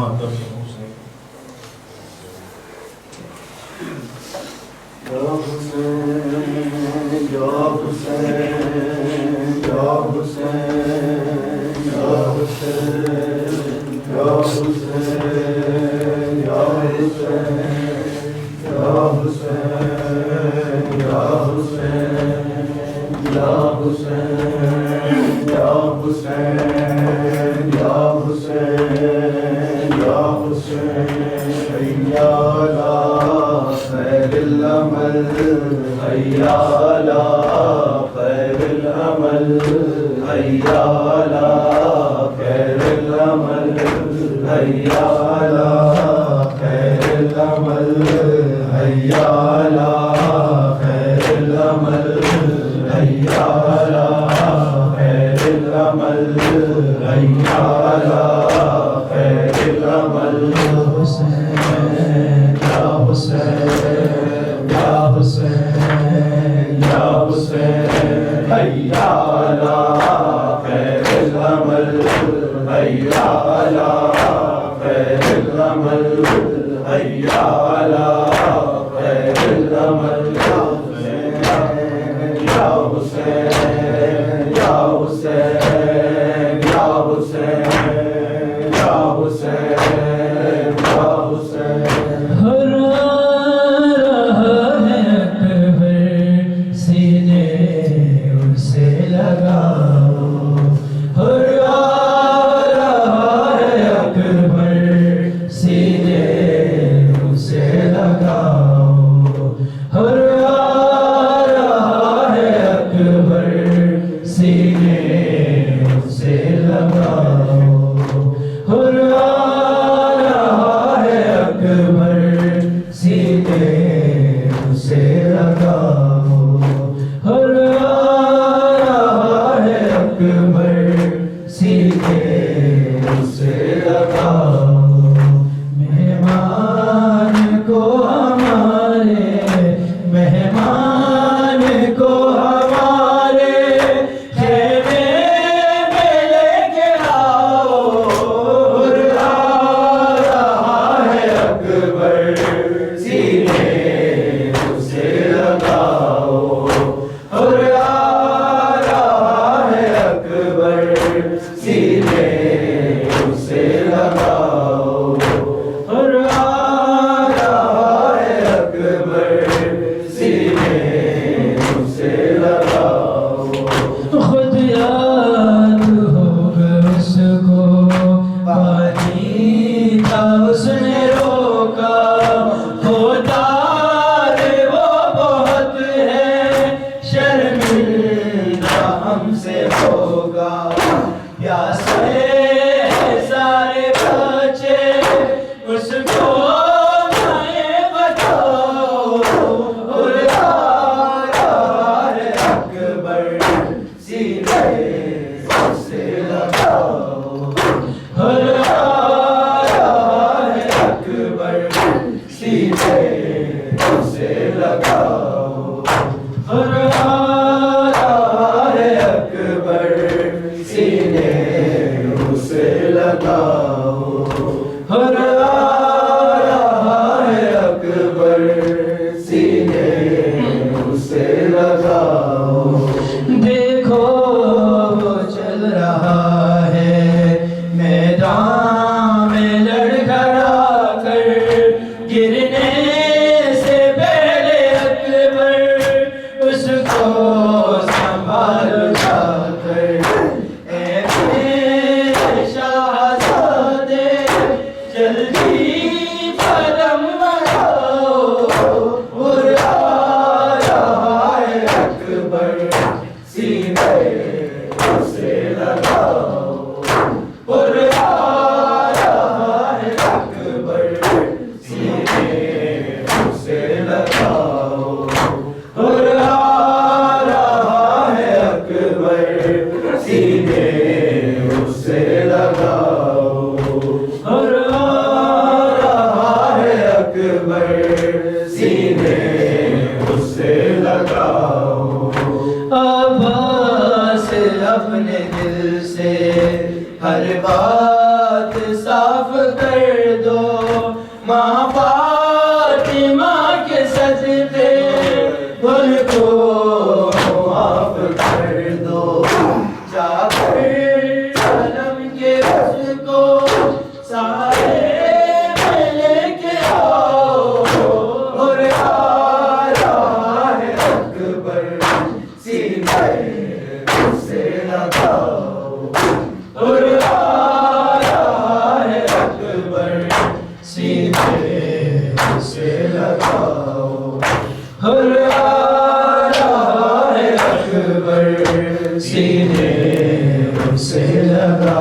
ماں فاطمہ کے صدقے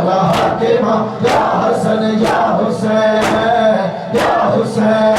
مولا حاکمہ یا حسن یا حسین یا حسین